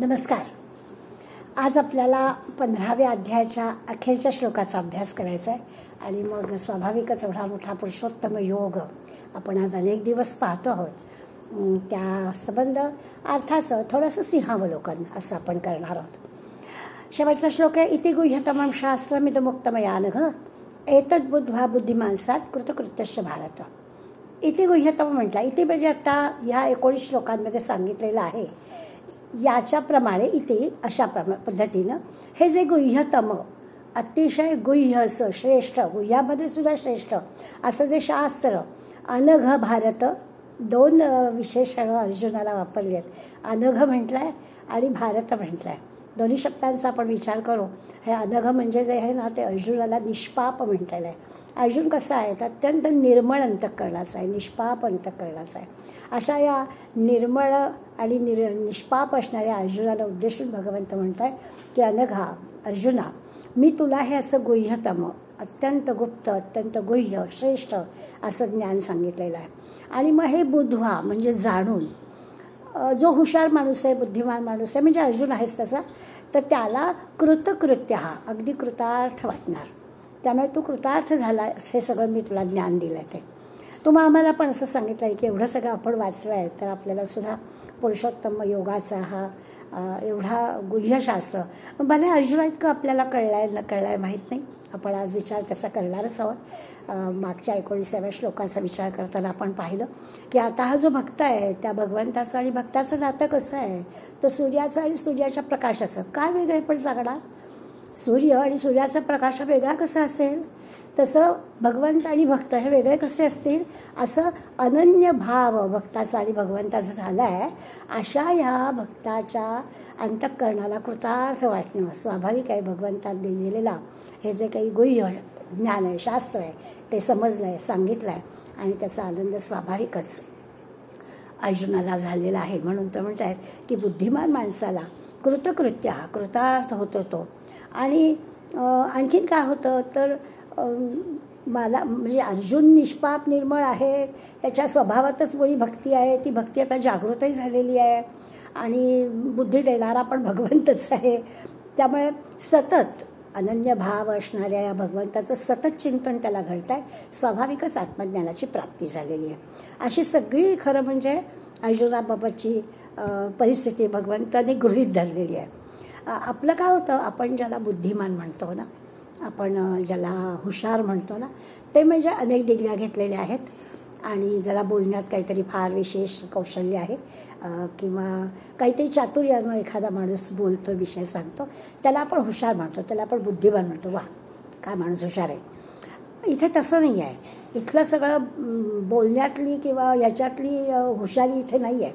नमस्कार. आज आपल्याला 15व्या अध्यायाच्या अखेरच्या श्लोकाचा अभ्यास करायचा आहे आणि मग स्वाभाविकच एवढा मोठा पुरुषोत्तम योग आपण आज अनेक दिवस पाहतो आहोत. त्या संबंध अर्थाचं थोडंसं सिंहावलोकन असं आपण करणार आहोत. शेवटचा श्लोक आहे, इति गुह्यतमं शास्त्रमिदमुक्तमया नघ एतद् बुद्ध्वा बुद्धिमानसात कृतकृत्यश्च भारत. इति गुह्यतम म्हटला. इति म्हणजे आता ह्या 19 श्लोकांमध्ये सांगितलेलं आहे. याच्याप्रमाणे इथे अशा पद्धतीनं हे जे गुह्यतम अतिशय गुह्य असं श्रेष्ठ, गुह्यामध्ये सुद्धा श्रेष्ठ असं जे शास्त्र, अनघ भारत, दोन विशेषण अर्जुनाला वापरले आहेत. अनघ म्हटलंय आणि भारत म्हटलंय. दोन्ही शब्दांचा आपण विचार करू. हे अनघ म्हणजे जे आहे ना ते अर्जुनाला निष्पाप म्हटलेलं आहे. अर्जुन कसा आहे तर अत्यंत निर्मळ अंतःकरणाचा आहे, निष्पाप अंतःकरणाचा आहे. अशा या निर्मळ आणि निष्पाप असणाऱ्या अर्जुनाला उद्देशून भगवंत म्हणताय की अनघा अर्जुना, मी तुला हे असं गुह्यतम, अत्यंत गुप्त, अत्यंत गुह्य, श्रेष्ठ असं ज्ञान सांगितलेलं आहे. आणि मग हे बुद्ध्वा म्हणजे जाणून, जो हुशार माणूस आहे, बुद्धिमान माणूस आहे म्हणजे अर्जुन आहेच तसा, तर त्याला कृतकृत्य हा अगदी कृतार्थ वाटणार. त्यामुळे तू कृतार्थ झाला हे सगळं मी तुला ज्ञान दिलं आहे. ते मग आम्हाला पण असं सांगितलं आहे की एवढं सगळं आपण वाचलं आहे तर आपल्याला सुद्धा पुरुषोत्तम योगाचा हा एवढा गुह्यशास्त्र भले अर्जुना इतकं आपल्याला कळलाय न कळलाय माहीत नाही. आपण आज विचार त्याचा करणारच आहोत. मागच्या 19व्या श्लोकाचा विचार करताना आपण पाहिलं की आता हा जो भक्त आहे त्या भगवंताचं आणि भक्ताचं नातं कसं आहे, तर सूर्याचं आणि सूर्याच्या प्रकाशाचं काय वेगळे पण सांगणार. सूर्य आणि सूर्याचा प्रकाश वेगळा कसा असेल, तसं भगवंत आणि भक्त हे वेगळे कसे असतील, असं अनन्य भाव भक्ताचा आणि भगवंताचा झाला आहे. अशा ह्या भक्ताच्या अंतःकरणाला कृतार्थ वाटणं स्वाभाविक आहे. भगवंतांनी दिलेला हे जे काही गुह्य ज्ञान आहे, शास्त्र आहे, ते समजलं आहे, सांगितलं आहे आणि त्याचा आनंद स्वाभाविकच अर्जुनाला झालेला आहे. म्हणून तर म्हणत आहेत की बुद्धिमान माणसाला कृतकृत्य हा कृतार्थ होतो तो. आणि आणखीन काय होतं तर मला म्हणजे अर्जुन निष्पाप निर्मळ आहे, त्याच्या स्वभावातच मुळी भक्ती आहे. ती भक्ती आता जागृतही झालेली आहे आणि बुद्धी देणारा पण भगवंतच आहे. त्यामुळे सतत अनन्य भाव असणाऱ्या या भगवंताचं सतत चिंतन त्याला घडत आहे. स्वाभाविकच आत्मज्ञानाची प्राप्ती झालेली आहे. अशी सगळी खरं म्हणजे अर्जुनाबाबतची परिस्थिती भगवंताने गृहीत धरलेली आहे. आपलं काय होतं, आपण ज्याला बुद्धिमान म्हणतो ना, आपण ज्याला हुशार म्हणतो ना, ते म्हणजे अनेक डिग्र्या घेतलेल्या आहेत आणि ज्याला बोलण्यात काहीतरी फार विशेष कौशल्य आहे किंवा काहीतरी चातुर्यानं एखादा माणूस बोलतो, विषय सांगतो, त्याला आपण हुशार म्हणतो, त्याला आपण बुद्धिमान म्हणतो. वा काय माणूस हुशार आहे. इथे तसं नाही आहे. इथलं सगळं बोलण्यातली किंवा याच्यातली हुशारी इथे नाही आहे.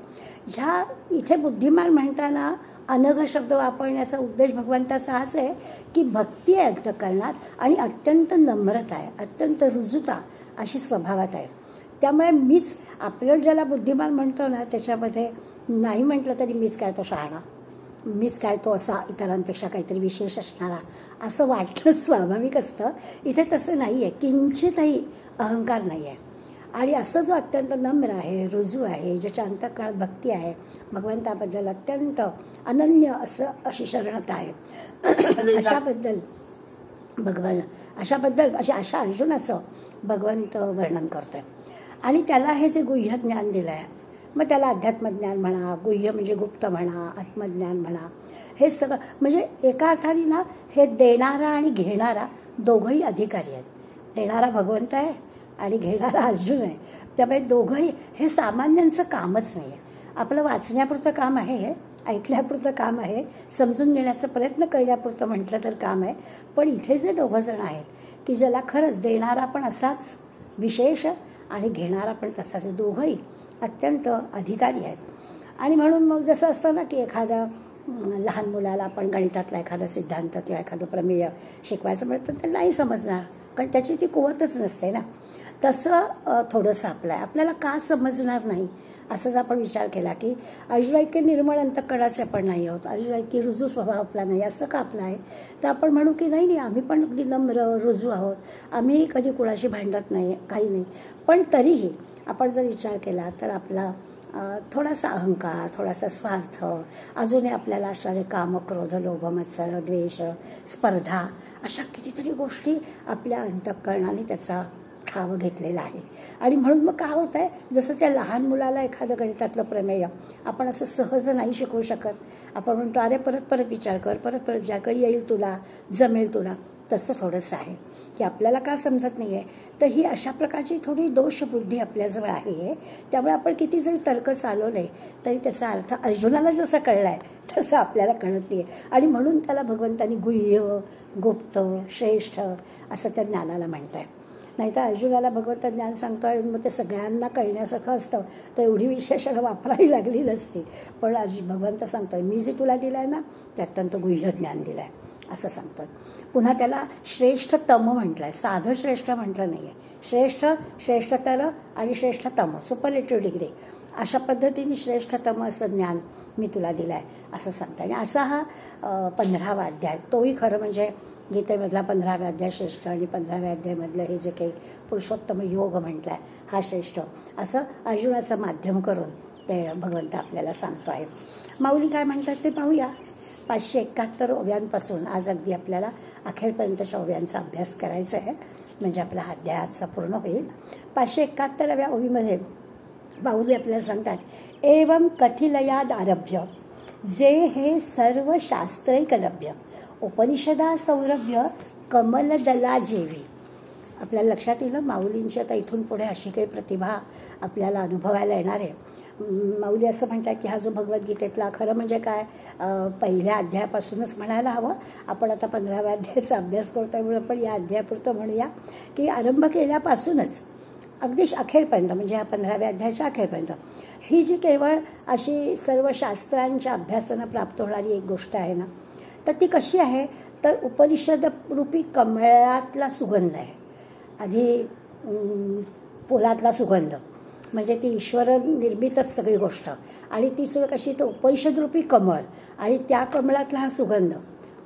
ह्या इथे बुद्धिमान म्हणताना अनघ शब्द वापरण्याचा उद्देश भगवंताचा हाच आहे की भक्ती आहे अंतःकरणात आणि अत्यंत नम्रता आहे, अत्यंत रुजुता अशी स्वभावात आहे. त्यामुळे मीच आपलं ज्याला बुद्धिमान म्हणतो ना त्याच्यामध्ये नाही म्हटलं तरी मीच काय तो शहाणा, मीच काय तो असा इतरांपेक्षा काहीतरी विशेष असणारा असं वाटलं स्वाभाविक असतं. इथे तसं नाही आहे, किंचितही अहंकार नाही आहे. आणि असं जो अत्यंत नम्र आहे, रुजू आहे, ज्याच्या अंतःकरणात भक्ती आहे, भगवंताबद्दल अत्यंत अनन्य असं अशी शरणता आहे, अशा अर्जुनाचं भगवंत वर्णन करतोय. आणि त्याला हे जे गुह्य ज्ञान दिलं आहे, मग त्याला अध्यात्मज्ञान म्हणा, गुह्य म्हणजे गुप्त म्हणा, आत्मज्ञान म्हणा, हे सगळं म्हणजे एका अर्थाने ना हे देणारा आणि घेणारा दोघंही अधिकारी आहेत. देणारा भगवंत आहे आणि घेणारा अर्जुन आहे. त्यामुळे दोघंही हे सामान्यांचं कामच नाही आहे. आपलं वाचण्यापुरतं काम आहे, हे ऐकण्यापुरतं काम आहे, समजून घेण्याचा प्रयत्न करण्यापुरतं म्हटलं तर काम आहे. पण इथे जे दोघं जण आहेत की ज्याला खरंच देणारा पण असाच विशेष आणि घेणारा पण तसाच, दोघंही अत्यंत अधिकारी आहेत. आणि म्हणून मग जसं असतं ना की एखादा लहान मुलाला आपण गणितातला एखादा सिद्धांत किंवा एखादं प्रमेय शिकवायचं म्हटलं तर नाही समजणार, कारण त्याची ती कुवतच नसते ना. तसं थोडंसं आपल्याला का समजणार नाही असंच आपण विचार केला की अर्जुना इतके निर्मळ अंतःकरणाचे आपण नाही आहोत, अर्जुना इतकी रुजू स्वभाव आपला नाही, असं का आपला आहे. तर आपण म्हणू की नाही आम्ही पण अगदी नम्र रुजू आहोत, आम्ही कधी कुणाशी भांडत नाही, काही नाही. पण तरीही आपण जर विचार केला तर आपला थोडासा अहंकार, थोडासा स्वार्थ, अजूनही आपल्याला असणारे काम, क्रोध, लोभ, मत्सर, द्वेष, स्पर्धा, अशा कितीतरी गोष्टी आपल्या अंतःकरणाने त्याचा ठाव घेतलेला आहे. आणि म्हणून मग काय होत आहे, जसं त्या लहान मुलाला एखादं गणितातलं प्रमेय आपण असं सहज नाही शिकवू शकत. आपण म्हणतो अरे परत परत विचार कर, परत परत विचार कर, येईल तुला, जमेल तुला. तसं थोडंसं आहे की आपल्याला का समजत नाही आहे, तर ही अशा प्रकारची थोडी दोषबुद्धी आपल्याजवळ आहे. त्यामुळे आपण किती जरी तर्क चालवले तरी त्याचा अर्थ अर्जुनाला जसा कळला आहे तसं आपल्याला कळत नाही. आणि म्हणून त्याला भगवंतांनी गुह्य, गुप्त, श्रेष्ठ असं त्या ज्ञानाला म्हणत आहे. नाहीतर अर्जुनाला भगवंत ज्ञान सांगतोय मग ते सगळ्यांना कळण्यासारखं असतं तर एवढी विशेषणं वापरावी लागली नसती. पण भगवंत सांगतोय मी जे तुला दिलंय ना त्यातून गुह्य ज्ञान दिलंय असं सांगतोय. पुन्हा त्याला श्रेष्ठतम म्हटलंय, साधं श्रेष्ठ म्हटलं नाहीये. श्रेष्ठ, श्रेष्ठतर आणि श्रेष्ठतम, सुपरलेटिव्ह डिग्री, अशा पद्धतीने श्रेष्ठतम असं ज्ञान मी तुला दिलंय असं सांगतं. आणि असा हा 15वा अध्याय, तोही खरं म्हणजे गीतेमधला 15वा अध्याय श्रेष्ठ आणि 15व्या अध्यायामधलं हे जे काही पुरुषोत्तम योग म्हटलंय हा श्रेष्ठ, असं अर्जुनाचं माध्यम करून ते भगवंत आपल्याला सांगतो आहे. माऊली काय म्हणतात ते पाहूया. 571 ओव्यांपासून आज अगदी आपल्याला अखेरपर्यंतच्या ओव्यांचा अभ्यास करायचा आहे, म्हणजे आपला हा अध्याय आजचा पूर्ण होईल. 571व्या ओवीमध्ये माऊली आपल्याला सांगतात एवं कथिलयाद आरभ्य जे हे सर्व शास्त्रैकलभ्य उपनिषदा सौरभ्य कमलदला जेवी. आपल्याला लक्षात येईल माऊलींची आता इथून पुढे अशी काही प्रतिभा आपल्याला अनुभवायला येणार आहे. माऊली असं म्हणतात की हा जो भगवद्गीतेतला खरं म्हणजे काय पहिल्या अध्यायापासूनच म्हणायला हवं. आपण आता 15व्या अध्यायाचा अभ्यास करतोय म्हणून आपण या अध्यायापुरतं म्हणूया की आरंभ केल्यापासूनच अगदी अखेरपर्यंत, म्हणजे या 15व्या अध्यायाच्या अखेरपर्यंत ही जी केवळ अशी सर्व शास्त्रांच्या अभ्यासानं प्राप्त होणारी एक गोष्ट आहे ना, तर ती कशी आहे, तर उपनिषद रूपी कमळातला सुगंध आहे. आधी फुलातला सुगंध म्हणजे ती ईश्वर निर्मितच सगळी गोष्ट, आणि ती सुद्धा कशी, तर उपनिषद रूपी कमळ आणि त्या कमळातला हा सुगंध.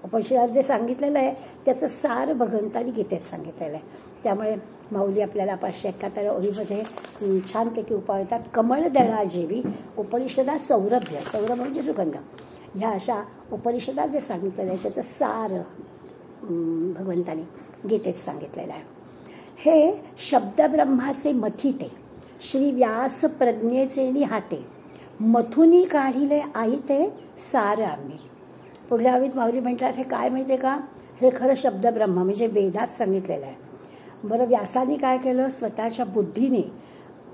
उपनिषदात जे सांगितलेलं आहे त्याचं सार भगवंतानी गीतेत सांगितलेलं आहे. त्यामुळे माऊली आपल्याला 571 ओळीमध्ये छानपैकी उपाळतात कमळदळा जेवी उपनिषदा सौरभ्य, सौरभ म्हणजे सुगंध. ह्या अशा उपनिषदात जे सांगितलेलं आहे त्याचं सार भगवंतानी गीतेत सांगितलेलं आहे. हे शब्दब्रह्माचे मथिते श्री व्यास प्रज्ञेचे निहाते मथुनी काढिले आईते सार आम्ही. पुढल्या ओळीत माऊली म्हणतात हे काय माहिती आहे का, हे खरं शब्दब्रह्म म्हणजे वेदात सांगितलेलं आहे. बरं व्यासाने काय केलं, स्वतःच्या बुद्धीने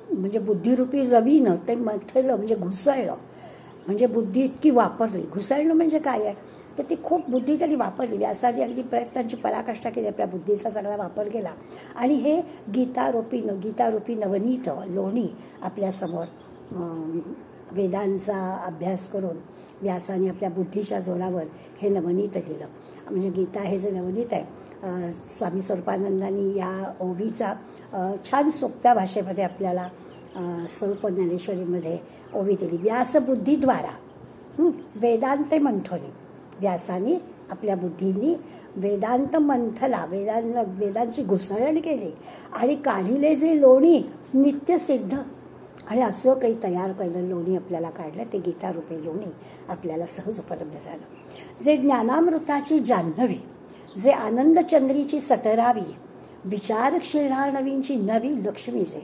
म्हणजे बुद्धिरूपी रवीनं ते मथलं म्हणजे घुसळलं, म्हणजे बुद्धी इतकी वापरली. घुसळणं म्हणजे काय आहे, तर ती खूप बुद्धी त्यांनी वापरली. व्यासाने अगदी प्रयत्नांची पराकाष्ठा केली, आपल्या बुद्धीचा सगळा वापर केला आणि हे गीतारूपी नवनीत लोणी आपल्यासमोर वेदांचा अभ्यास करून व्यासाने आपल्या बुद्धीच्या जोरावर हे नवनीत दिलं. म्हणजे गीता हे जे नवनीत आहे, स्वामी स्वरूपानंदांनी या ओवीचा छान सोप्या भाषेमध्ये आपल्याला स्वरूप ज्ञानेश्वरीमध्ये ओवी दिली. व्यासबुद्धीद्वारा वेदांत मंथनी, व्यासाने आपल्या बुद्धींनी वेदांत मंथला, वेदांची घुसळण केली आणि काढिले जे लोणी नित्यसिद्ध, आणि असं काही तयार केलं लोणी आपल्याला काढलं, ते गीतारूपी लोणी आपल्याला सहज उपलब्ध झालं. जे ज्ञानामृताची जान्हवी, जे आनंदचंद्रीची सतरावी, विचार क्षीणार्णवींची नवी लक्ष्मी जे.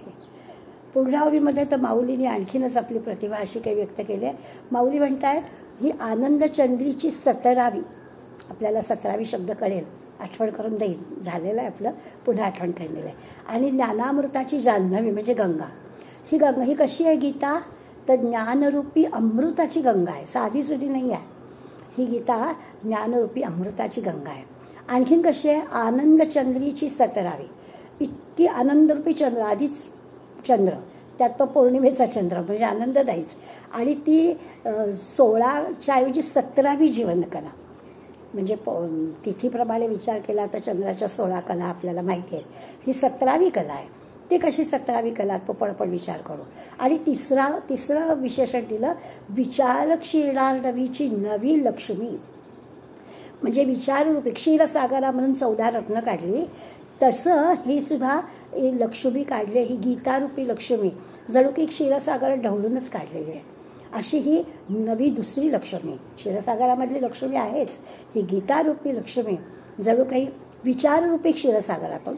पुढल्या ओवीमध्ये तर माऊलीने आणखीनच आपली प्रतिभा अशी काही व्यक्त केली आहे. माऊली म्हणतायत ही आनंदचंद्रीची सतरावी, आपल्याला 17वी शब्द कळेल, आठवण करून देईल, झालेलं आहे आपलं, पुन्हा आठवण करून दिलं आहे. आणि ज्ञानामृताची जान्हवी म्हणजे गंगा. ही कशी आहे गीता, तर ज्ञानरूपी अमृताची गंगा आहे, साधी सुधी नाही आहे ही गीता, ज्ञानरूपी अमृताची गंगा आहे. आणखीन कशी आहे, आनंदचंद्रीची सतरावी, इतकी आनंदरूपी चंद्र, आधीच चंद्र, त्यात तो पौर्णिमेचा चंद्र म्हणजे आनंददायीच, आणि ती 16च्या ऐवजी 17वी जीवनकला, म्हणजे तिथीप्रमाणे विचार केला तर चंद्राच्या 16 कला आपल्याला माहिती आहे, ही 17वी कला आहे. ती कशी 17वी कला तो पण विचार करू. आणि तिसरं विशेषण दिलं विचार क्षीरार्णवीची नवी लक्ष्मी, म्हणजे विचाररूपी क्षीरसागरामधून 14 रत्न काढली, तसं ही सुद्धा लक्ष्मी काढली, ही गीतारूपी लक्ष्मी जणू की क्षीरसागर ढवळूनच काढलेली आहे. अशी ही नवी दुसरी लक्ष्मी, क्षीरसागरामधली लक्ष्मी आहेच, ही गीतारूपी लक्ष्मी जणू काही विचाररूपी क्षीरसागरातून,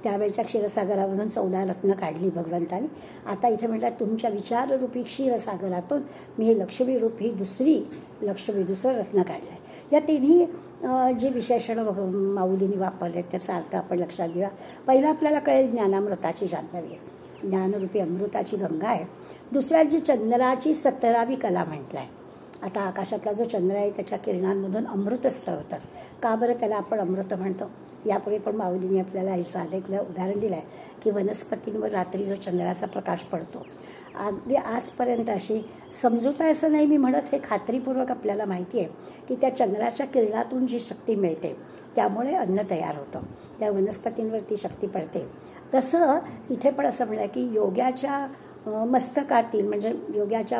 त्यावेळच्या क्षीरसागरामधून 14 रत्न काढली भगवंताने. आता इथे म्हटलं तुमच्या विचाररूपी क्षीरसागरातून मी हे लक्ष्मीरूपी दुसरं रत्न काढलं आहे. या तिन्ही जे विशेषण माऊलींनी वापरले त्याचा अर्थ आपण लक्षात घेऊया. पहिला आपल्याला कळेल ज्ञानामृताची जान्हवी आहे, ज्ञानरूपी अमृताची गंगा आहे. दुसऱ्यात जी चंद्राची 17वी कला म्हटलं आहे. आता आकाशातला जो चंद्र आहे त्याच्या किरणांमधून अमृत स्रवतात. का बरं त्याला आपण अमृत म्हणतो? यापूर्वी पण माऊलींनी आपल्याला याचं अनेक उदाहरण दिलं आहे की वनस्पतींवर रात्री जो चंद्राचा प्रकाश पडतो, अगदी आजपर्यंत अशी समजूत आहे असं नाही मी म्हणत, हे खात्रीपूर्वक आपल्याला माहिती आहे की त्या चंद्राच्या किरणातून जी शक्ती मिळते त्यामुळे अन्न तयार होतं, त्या वनस्पतींवर ती शक्ती पडते. तसं इथे पण असं म्हणलं की योग्याच्या मस्तकातील म्हणजे योग्याच्या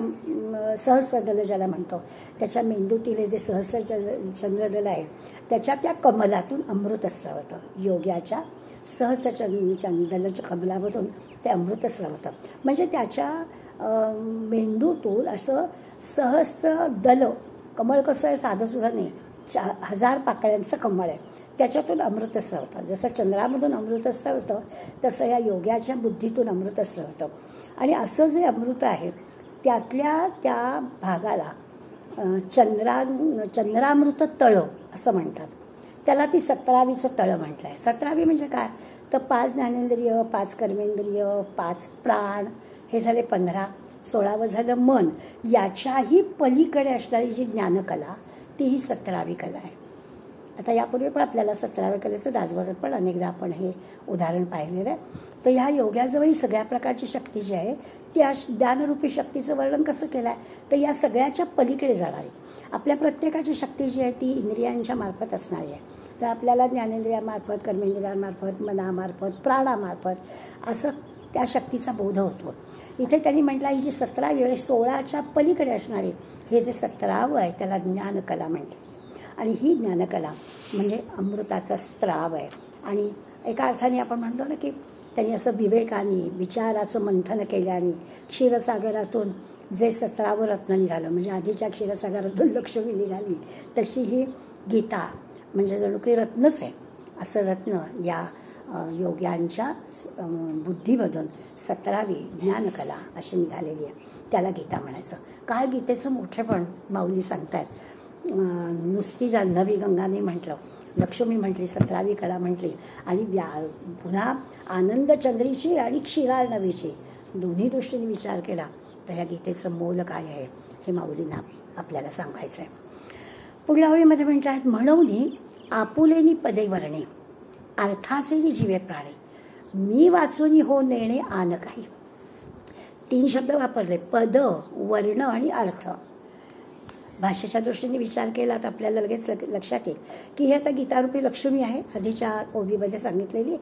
सहस्रदल ज्याला म्हणतो त्याच्या मेंदूतील हे जे चंद्रदल आहे त्याच्या त्या कमलातून अमृत स्रवतं. योग्याच्या सहस्रदलाच्या कमलामधून ते अमृत स्रवतं. म्हणजे त्याच्या मेंदूतून असं सहस्र दल, कमळ कसं आहे साधं सुद्धा नाही, 1000 पाकळ्यांचं कमळ आहे, त्याच्यातून अमृत स्रवतं. जसं चंद्रामधून अमृत स्रवतं तसं या योग्याच्या बुद्धीतून अमृत स्रवतं. आणि असं जे अमृत आहे त्यातल्या त्या भागाला चंद्रामृत तळ असं म्हणतात. त्याला ती 17वीचं तळ म्हटलं आहे. 17वी म्हणजे काय तर 5 ज्ञानेंद्रिय, 5 कर्मेंद्रिय, 5 प्राण, हे झाले 15. 16वं झालं मन. याच्याही पलीकडे असणारी जी ज्ञानकला ती ही 17वी कला आहे. आता यापूर्वी पण आपल्याला 17व्या कलेचं दासबोधात पण अनेकदा आपण हे उदाहरण पाहिलेलं आहे. तर ह्या योग्याजवळ सगळ्या प्रकारची शक्ती जी आहे त्या ज्ञानरूपी शक्तीचं वर्णन कसं केलं आहे तर या सगळ्याच्या पलीकडे जाणारी आपल्या प्रत्येकाची शक्ती जी आहे ती इंद्रियांच्या मार्फत असणारी आहे. तर आपल्याला ज्ञानेंद्रियामार्फत, कर्मेंद्रियांमार्फत, मनामार्फत, प्राणामार्फत असं त्या शक्तीचा बोध होतो. इथे त्यांनी म्हटलं ही जी 17वी आहे 16च्या पलीकडे असणारी हे जे 17वं आहे त्याला ज्ञानकला म्हणते. आणि ही ज्ञानकला म्हणजे अमृताचा स्त्राव आहे. आणि एका अर्थाने आपण म्हणतो ना की त्यांनी असं विवेकाने विचाराचं मंथन केल्याने क्षीरसागरातून जे 17वं रत्न निघालं, म्हणजे आधीच्या क्षीरसागरातून लक्ष्मी निघाली तशी ही गीता म्हणजे जणू काही रत्नच आहे. असं रत्न या योग्यांच्या बुद्धीमधून 17वी ज्ञानकला अशी निघालेली आहे. त्याला गीता म्हणायचं. काय गीतेचं मोठेपण माऊली सांगतायत. नुसती जान्हवी गंगाने म्हटलं, लक्ष्मी म्हटली, 17वी कला म्हटली आणि पुन्हा आनंदचंद्रीची आणि क्षीरार्णवीची दोन्ही दृष्टीने विचार केला तर ह्या गीतेचं मोल काय आहे हे माऊलींना आपल्याला सांगायचं आहे. पुढल्या ओळीमध्ये म्हणतात म्हणून आपुलेनी पदे वर्णे अर्थाचे जीवे प्राणे मी वाचून हो नेणे आन काही. 3 शब्द वापरले, पद, वर्ण आणि अर्थ. भाषेच्या दृष्टीने विचार केला तर आपल्याला लगेच लक्षात येईल की हे आता गीतारूपी लक्ष्मी आहे. आधीच्या ओबीमध्ये सांगितलेली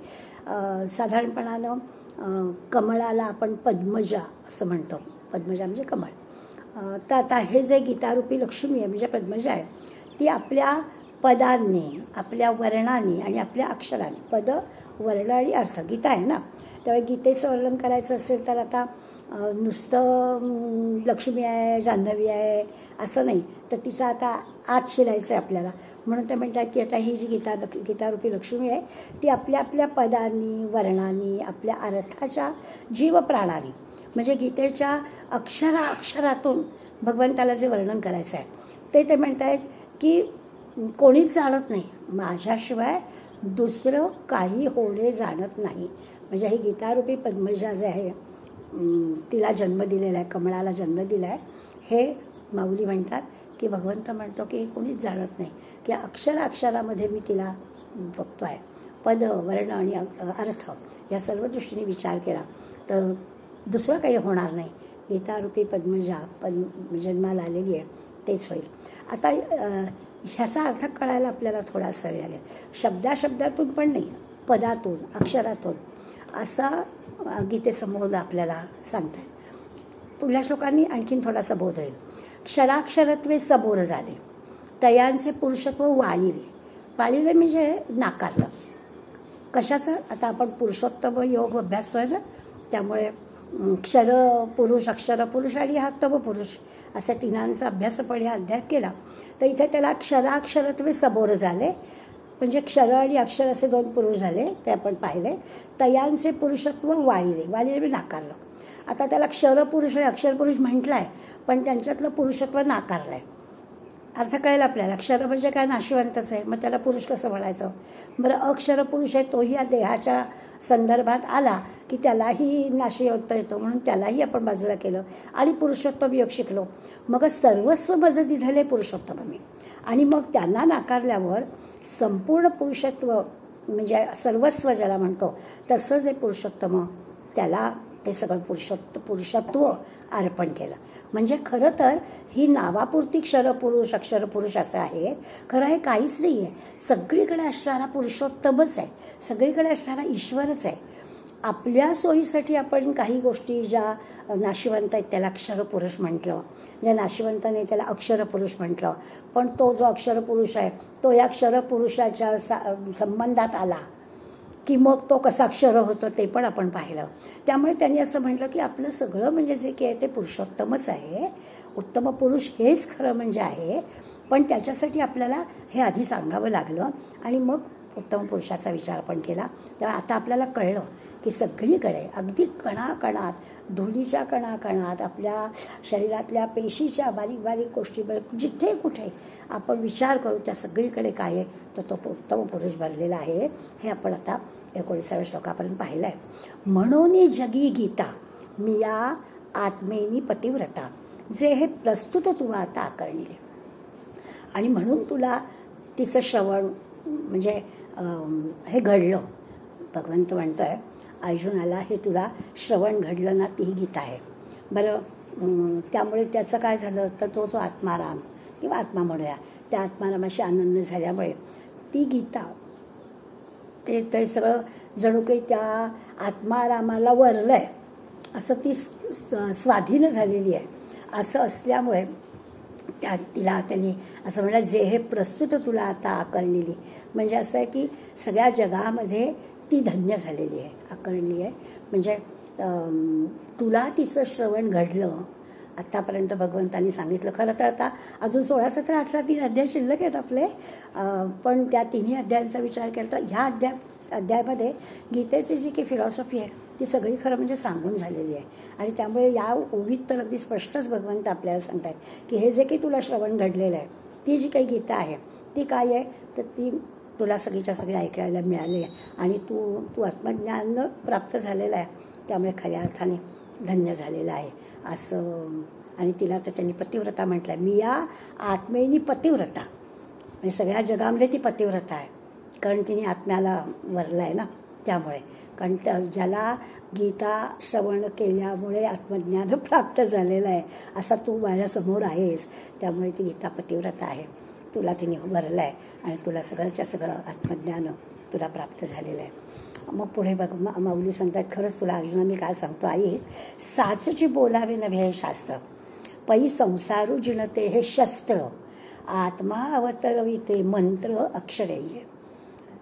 साधारणपणानं कमळाला आपण पद्मजा असं म्हणतो. पद्मजा म्हणजे कमळ. तर आता हे जे गीतारूपी लक्ष्मी आहे म्हणजे पद्मजा आहे ती आपल्या पदांनी, आपल्या वर्णांनी आणि आपल्या अक्षरांनी, पद, वर्ण आणि अर्थ गीता आहे ना. त्यामुळे गीतेचं वर्णन करायचं असेल तर आता नुसतं लक्ष्मी आहे, जान्हवी आहे असं नाही, तर तिचा आता आत शिरायचं आहे आपल्याला. म्हणून ते म्हणतात की आता ही जी गीतारूपी लक्ष्मी आहे ती आपल्या आपल्या पदांनी, वर्णांनी, आपल्या अर्थाच्या जीवप्राणांनी म्हणजे गीतेच्या अक्षरातून भगवंताला जे वर्णन करायचं आहे ते म्हणतायत की कोणीच जाणत नाही, माझ्याशिवाय दुसरं काही होणे जाणत नाही. म्हणजे ही गीतारूपी पद्मजा जे आहे तिला जन्म दिलेला आहे, कमळाला जन्म दिला आहे. हे माऊली म्हणतात की भगवंत म्हणतो की कोणीच जाणत नाही की अक्षरामध्ये मी तिला बघतो आहे. पद, वर्ण आणि अर्थ या सर्व दृष्टीने विचार केला तर दुसरं काही होणार नाही. गीतारूपी पद्मजा जन्माला आलेली आहे तेच होईल. आता ह्याचा अर्थ कळायला आपल्याला थोडासा वेळ लागेल. शब्दातून पण नाही, पदातून, अक्षरातून असा गीतेचं मोल आपल्याला सांगतात. पुढल्या श्लोकांनी आणखीन थोडासा बोध होईल. क्षराक्षरत्वे सबोर झाले तयांचे पुरुषत्व वाळिले. वाळिले म्हणजे नाकारलं. कशाचं? आता आपण पुरुषोत्तम योग अभ्यासतोय ना, त्यामुळे क्षर पुरुष, अक्षर पुरुष आणि हा तव पुरुष असा तिघांचा अभ्यास आपण या अध्यायात केला. तर इथे त्याला क्षराक्षरत्वे सबोर झाले, म्हणजे क्षर आणि अक्षर असे दोन पुरुष झाले, ते आपण पाहिले. तयांचे पुरुषत्व वाळिले, वाळिले नाकारलं. आता त्याला क्षर पुरुष आणि अक्षर पुरुष म्हटलंय, पण त्यांच्यातलं पुरुषत्व नाकारलंय. अर्थ कळेल आपल्याला. क्षर म्हणजे काय, नाशिवंतच आहे, मग त्याला पुरुष कसं म्हणायचं. बरं, अक्षर पुरुष आहे, तोही या देहाच्या संदर्भात आला की त्यालाही नाशिवंत येतो, म्हणून त्यालाही आपण बाजूला केलं आणि पुरुषोत्तम योग शिकलो. मग सर्वस्व माझं दिधले पुरुषोत्तम मी, आणि मग त्यांना नाकारल्यावर संपूर्ण पुरुषत्व म्हणजे सर्वस्व ज्याला म्हणतो तसं जे पुरुषोत्तम, त्याला ते सगळं पुरुषत्व अर्पण केलं. म्हणजे खरं तर ही नावापुरती क्षरपुरुष अक्षरपुरुष असं आहे, खरं हे काहीच नाही आहे. सगळीकडे असणारा पुरुषोत्तमच आहे, सगळीकडे असणारा ईश्वरच आहे. आपल्या सोयीसाठी आपण काही गोष्टी ज्या नाशिवंत आहेत त्याला अक्षरपुरुष म्हटलं, ज्या नाशिवंत नाही त्याला अक्षरपुरुष म्हटलं. पण तो जो अक्षरपुरुष आहे तो या क्षरपुरुषाच्या संबंधात आला की मग तो कसा अक्षर होतो ते पण आपण पाहिलं. त्यामुळे त्यांनी असं म्हटलं की आपलं सगळं म्हणजे जे काही आहे ते पुरुषोत्तमच आहे. उत्तम पुरुष हेच खरं म्हणजे आहे, पण त्याच्यासाठी आपल्याला हे आधी सांगावं लागलं आणि मग उत्तम पुरुषाचा विचार आपण केला. तेव्हा आता आपल्याला कळलं की सगळीकडे अगदी कणाकणात, धुळीच्या कणाकणात, आपल्या शरीरातल्या पेशीच्या बारीक बारीक गोष्टी, जिथे कुठे आपण विचार करू त्या सगळीकडे काय आहे तर तो उत्तम पुरुष भरलेला आहे. हे आपण आता 19व्या श्लोकापर्यंत पाहिलं आहे. म्हणून जगी गीता मिया आत्मेनी पतिव्रता, जे हे प्रस्तुत तू आता आकर्णिले, आणि म्हणून तुला तिचं श्रवण म्हणजे हे घडलं. भगवंत म्हणतोय अर्जुनाला, हे तुला श्रवण घडलं ना, ती गीता आहे. बरं, त्यामुळे त्याचं काय झालं तर तो जो आत्माराम किंवा आत्मा म्हणूया, त्या आत्मारामाशी आनंद झाल्यामुळे ती गीता ते सगळं जणू काही त्या आत्मारामाला वरलंय असं ती स्वाधीन झालेली आहे. असं असल्यामुळे तिला त्यांनी असं म्हणलं, जे हे प्रस्तुत तुला आता आकर्णिली, म्हणजे असं आहे की सगळ्या जगामध्ये ती धन्य झालेली आहे, आकर्णली आहे. म्हणजे तुला तिचं श्रवण घडलं. आतापर्यंत भगवंतांनी सांगितलं, खरं तर आता अजून 16, 17, 18 3 अध्याय शिल्लक आहेत आपले, पण त्या तिन्ही अध्यायांचा विचार केला तर ह्या अध्यायामध्ये गीतेची जी काही फिलॉसॉफी आहे ती सगळी खरं म्हणजे सांगून झालेली आहे. आणि त्यामुळे या ओवीत तर अगदी स्पष्टच भगवंत आपल्याला सांगतात की हे जे काही तुला श्रवण घडलेलं आहे, ती जी काही गीता आहे ती काय आहे तर ती तुला सगळीच्या सगळी ऐकायला मिळाली आहे आणि तू आत्मज्ञान प्राप्त झालेलं आहे. त्यामुळे खऱ्या अर्थाने धन्य झालेलं आहे असं. आणि तिला तर त्यांनी पतिव्रता म्हटलंय. मी या आत्मेनी पतिव्रता, म्हणजे सगळ्या जगामध्ये ती पतिव्रता आहे, कारण तिने आत्म्याला वरलं आहे ना. त्यामुळे कारण ज्याला गीता श्रवण केल्यामुळे आत्मज्ञान प्राप्त झालेलं आहे असा तू माझ्यासमोर आहेस, त्यामुळे ती गीता पतिव्रता आहे. तुला तिने वरलं आहे आणि तुला सगळ्याच्या सगळं आत्मज्ञान तुला प्राप्त झालेलं आहे. मग पुढे बघ माऊली सांगतात, खरंच तुला अर्जुना मी काय सांगतो आई, साचची बोलावे नव्हे हे शास्त्र, पै संसारू जिणते हे शस्त्र, आत्मा अवतरविते मंत्र अक्षरेय.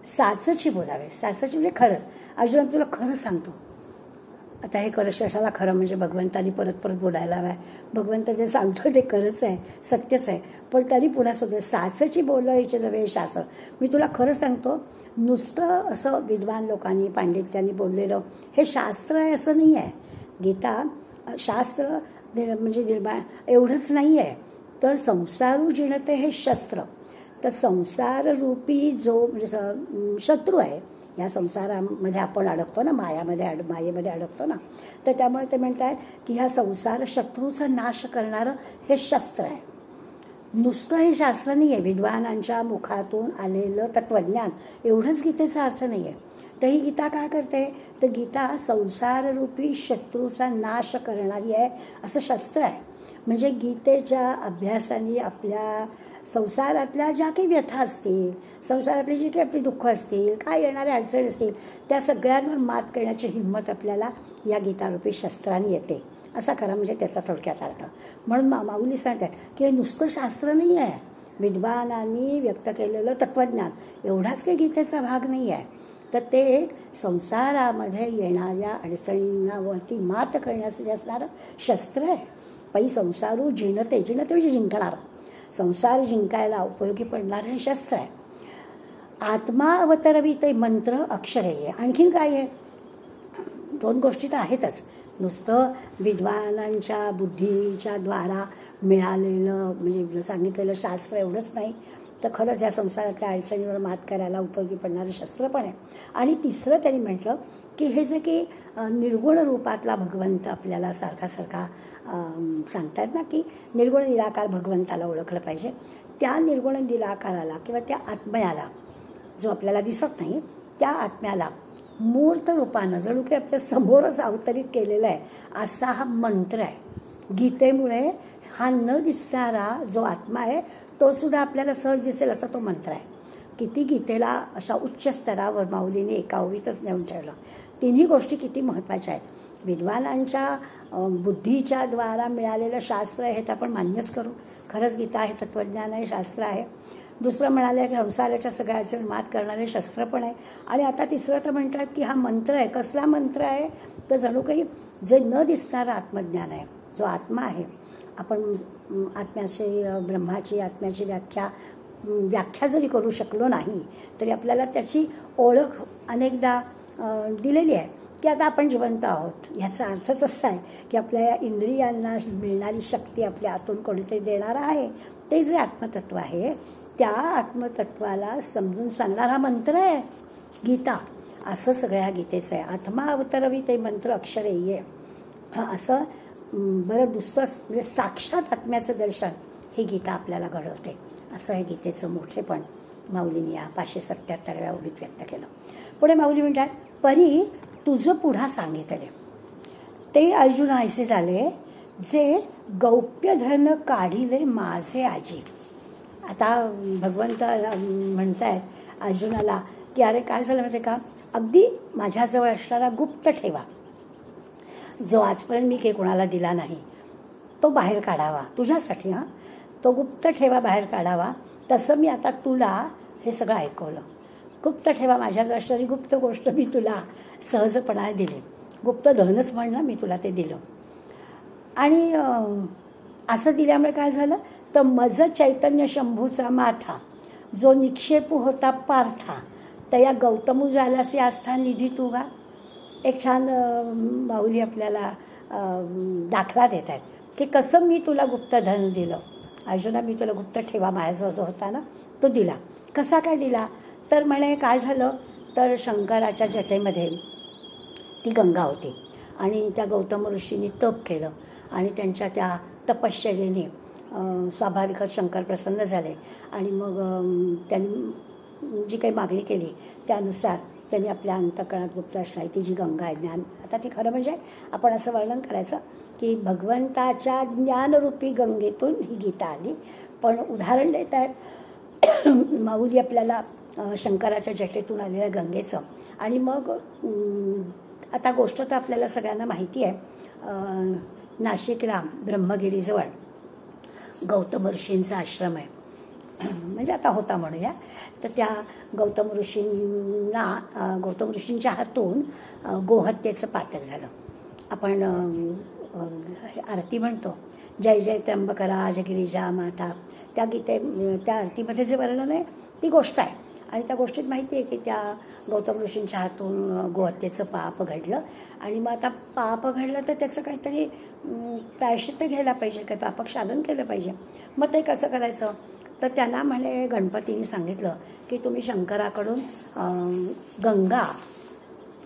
साचची बोलावे, साचची म्हणजे खरंच. अर्जुना तुला खरं सांगतो. आता हे कशाला खरं म्हणजे भगवंतानी परत परत बोलायला हवंय. भगवंत जे सांगतो ते खरंच आहे, सत्यच आहे, पण तरी पुन्हा सुद्धा साचची बोलायचे नव्हे शास्त्र. मी तुला खरं सांगतो, नुसतं असं विद्वान लोकांनी पांडित्यांनी बोललेलं हे शास्त्र आहे असं नाही आहे. गीता शास्त्र म्हणजे निर्माण एवढंच नाही आहे, तर संसारू जिणते हे शस्त्र. तर संसार रूपी जो म्हणजे शत्रू आहे, या संसारामध्ये आपण अडकतो ना, मायेमध्ये अडकतो ना, तर त्यामुळे ते म्हणतात की ह्या संसार शत्रूचा नाश करणारं हे शस्त्र आहे. नुसतं हे शास्त्र नाही आहे, विद्वानांच्या मुखातून आलेलं तत्वज्ञान एवढंच गीतेचा अर्थ नाही आहे. तर ही गीता काय करते तर गीता संसाररूपी शत्रूचा नाश करणारी आहे असं शस्त्र आहे. म्हणजे गीतेच्या अभ्यासाने आपल्या संसारातल्या ज्या काही व्यथा असतील, संसारातली जी काही आपली दुःख असतील, काय येणाऱ्या अडचणी असतील, त्या सगळ्यांवर मात करण्याची हिंमत आपल्याला या गीतारूपी शस्त्राने येते असा खरा म्हणजे त्याचा थोडक्यात अर्थ. म्हणून माऊली सांगतात की हे नुसतं शास्त्र नाही आहे, विद्वानांनी व्यक्त केलेलं तत्वज्ञान एवढाच काही गीतेचा भाग नाही आहे. तर ते संसारामध्ये येणाऱ्या अडचणींवरती मात करण्यासाठी असणारं शस्त्र आहे. पै संसारू जिणते, जिणते म्हणजे जिंकणार, संसार जिंकायला उपयोगी पडणारं हे शस्त्र आहे. आत्मा अवतरवी ते मंत्र अक्षरेय. आणखीन काय आहे? 2 गोष्टी तर आहेतच. नुसतं विद्वानांच्या बुद्धीच्या द्वारा मिळालेलं म्हणजे सांगितलेलं शास्त्र एवढंच नाही, तर खरंच या संसारातल्या अडचणीवर मात करायला उपयोगी पडणारं शस्त्र पण आहे. आणि तिसरं त्यांनी म्हटलं की हे जे की निर्गुण रूपातला भगवंत आपल्याला सारखा सारखा सांगतात ना, की निर्गुण निराकार भगवंताला ओळखलं पाहिजे. त्या निर्गुण निराकाराला किंवा त्या आत्म्याला, जो आपल्याला दिसत नाही, त्या आत्म्याला मूर्त रूपानं जणू काही आपल्या समोरच अवतरित केलेला आहे असा हा मंत्र आहे. गीतेमुळे हा न दिसणारा जो आत्मा आहे तो सुद्धा आपल्याला सहज दिसेल असा तो मंत्र आहे. किती गीतेला अशा उच्च स्तरावर माऊलीने एका ओळीतच नेऊन ठेवलं. तिन्ही गोष्टी किती महत्त्वाच्या आहेत. विद्वानांच्या बुद्धीच्या द्वारा मिळालेलं शास्त्र आहे हे तर आपण मान्यच करू, खरंच गीता आहे, तत्वज्ञान आहे, शास्त्र आहे. दुसरं म्हणाले की संसाराच्या सगळ्या अडचणी मात करणारे शस्त्र पण आहे. आणि आता तिसरं तर म्हणतात की हा मंत्र आहे. कसला मंत्र आहे? तर जणू काही जे न दिसणारं आत्मज्ञान आहे, जो आत्मा आहे. आपण आत्म्याची, ब्रह्माची, आत्म्याची व्याख्या जरी करू शकलो नाही तरी आपल्याला त्याची ओळख अनेकदा दिलेली आहे की आता आपण जिवंत आहोत. ह्याचा अर्थच असा आहे की आपल्या या इंद्रियांना मिळणारी शक्ती आपल्या आतून कोणीतरी देणारं आहे. ते जे आत्मतत्व आहे त्या आत्मतत्वाला समजून सांगणारा मंत्र आहे गीता. असं सगळ्या गीतेचं आहे. आत्मा अवतरवी ते मंत्र अक्षरे ये. असं बरं दुसरं म्हणजे साक्षात आत्म्याचं दर्शन ही गीता आपल्याला घडवते. असं हे गीतेचं मोठेपण माऊलीने या 577व्या ओळीत व्यक्त केलं. पुढे माऊली म्हणतात, परी तुझं पुढा सांगितले ते अर्जुना ऐसे झाले जे गौप्य धन काढिले माझे आजी. आता भगवंत म्हणतायत अर्जुनाला की अरे काय झालं माहिती का, अगदी माझ्याजवळ असणारा गुप्त ठेवा जो आजपर्यंत मी काही कोणाला दिला नाही तो बाहेर काढावा तुझ्यासाठी. तो गुप्त ठेवा बाहेर काढावा. तसं मी आता तुला हे सगळं ऐकवलं. गुप्त ठेवा माझ्याजवळ असणारी गुप्त गोष्ट मी तुला सहजपणाने दिली. गुप्त धनच म्हणणं मी तुला ते दिलं. आणि असं दिल्यामुळे काय झालं तर मज चैतन्य शंभूचा माथा जो निक्षेपू होता पार्था तया गौतमू झालासी आस्था निधी तुगा. एक छान माऊली आपल्याला दाखला देत आहेत की कसं मी तुला गुप्त धन दिलं. अर्जुना मी तुला गुप्त ठेवा माझ्याजवळ जो होता ना तो दिला. कसा काय दिला तर म्हणे काय झालं तर शंकराच्या जटेमध्ये ती गंगा होती आणि त्या गौतम ऋषींनी तप केलं आणि त्यांच्या त्या तपश्चर्येने स्वाभाविकच शंकर प्रसन्न झाले आणि मग त्यांनी जी काही मागणी केली त्यानुसार त्यांनी आपल्या अंतःकरणात गुप्त असणारी ती जी गंगा आहे ज्ञान. आता ती खरं म्हणजे आपण असं वर्णन करायचं की भगवंताच्या ज्ञानरूपी गंगेतून ही गीता आली. पण उदाहरण देत आहेत माऊली आपल्याला शंकराच्या जटेतून आलेल्या गंगेचं. आणि मग आता गोष्ट तर आपल्याला सगळ्यांना माहिती आहे. नाशिकला ब्रह्मगिरीजवळ गौतम ऋषींचा आश्रम आहे, म्हणजे आता होता म्हणूया. तर त्या गौतम ऋषींच्या हातून गोहत्येचं पातक झालं. आपण आरती म्हणतो जय जय त्र्यंबक राज गिरिजा माता. त्या आरतीमध्ये जे वर्णन आहे ती गोष्ट आहे. आणि त्या गोष्टीत माहिती आहे की त्या गौतम ऋषींच्या हातून गोहत्येचं पाप घडलं आणि मग आता पाप घडलं तर त्याचं काहीतरी प्रायश्चित्त घ्यायला पाहिजे, काही पापक्षालन केलं पाहिजे. मग ते कसं करायचं तर त्यांना म्हणे गणपतीने सांगितलं की तुम्ही शंकराकडून गंगा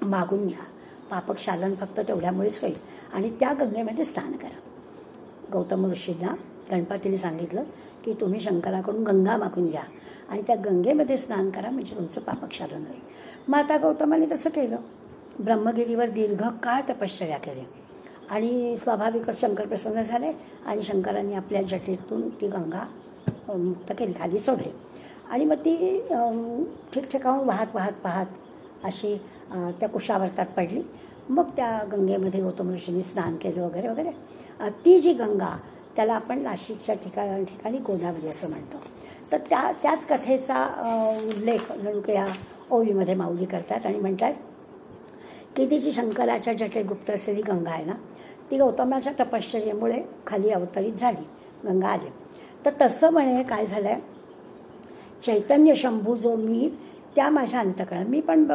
मागून घ्या. पापक्षालन फक्त तेवढ्यामुळेच होईल आणि त्या गंगेमध्ये स्नान करा. गौतम ऋषींना गणपतीने सांगितलं की तुम्ही शंकराकडून गंगा मागून घ्या आणि त्या गंगेमध्ये स्नान करा म्हणजे तुमचं पापक्षालन होईल. मग आता गौतमाने तसं केलं. ब्रह्मगिरीवर दीर्घकाळ तपश्चर्या केली आणि स्वाभाविकच शंकर प्रसन्न झाले आणि शंकरांनी आपल्या जटेतून ती गंगा मुक्त केली, खाली सोडली. आणि मग ती ठिकठिकाणून वाहत वाहत वाहत अशी त्या कुशावर्तात पडली. मग त्या गंगेमध्ये गौतम ऋषींनी स्नान केलं वगैरे वगैरे. ती जी गंगा त्याला आपण नाशिकच्या ठिकाणी गोदावरी असं म्हणतो. तर त्याच कथेचा उल्लेख जणू या ओवीमध्ये माऊली करतात आणि म्हणतात की ती जी शंकराच्या जटेत गुप्त असलेली गंगा आहे ना, ती गौतमाच्या तपश्चर्येमुळे खाली अवतरित झाली, गंगा आली. तर तसं म्हणे काय झालंय, चैतन्य शंभू जो मी, त्या माझ्या अंतकरणात, मी पण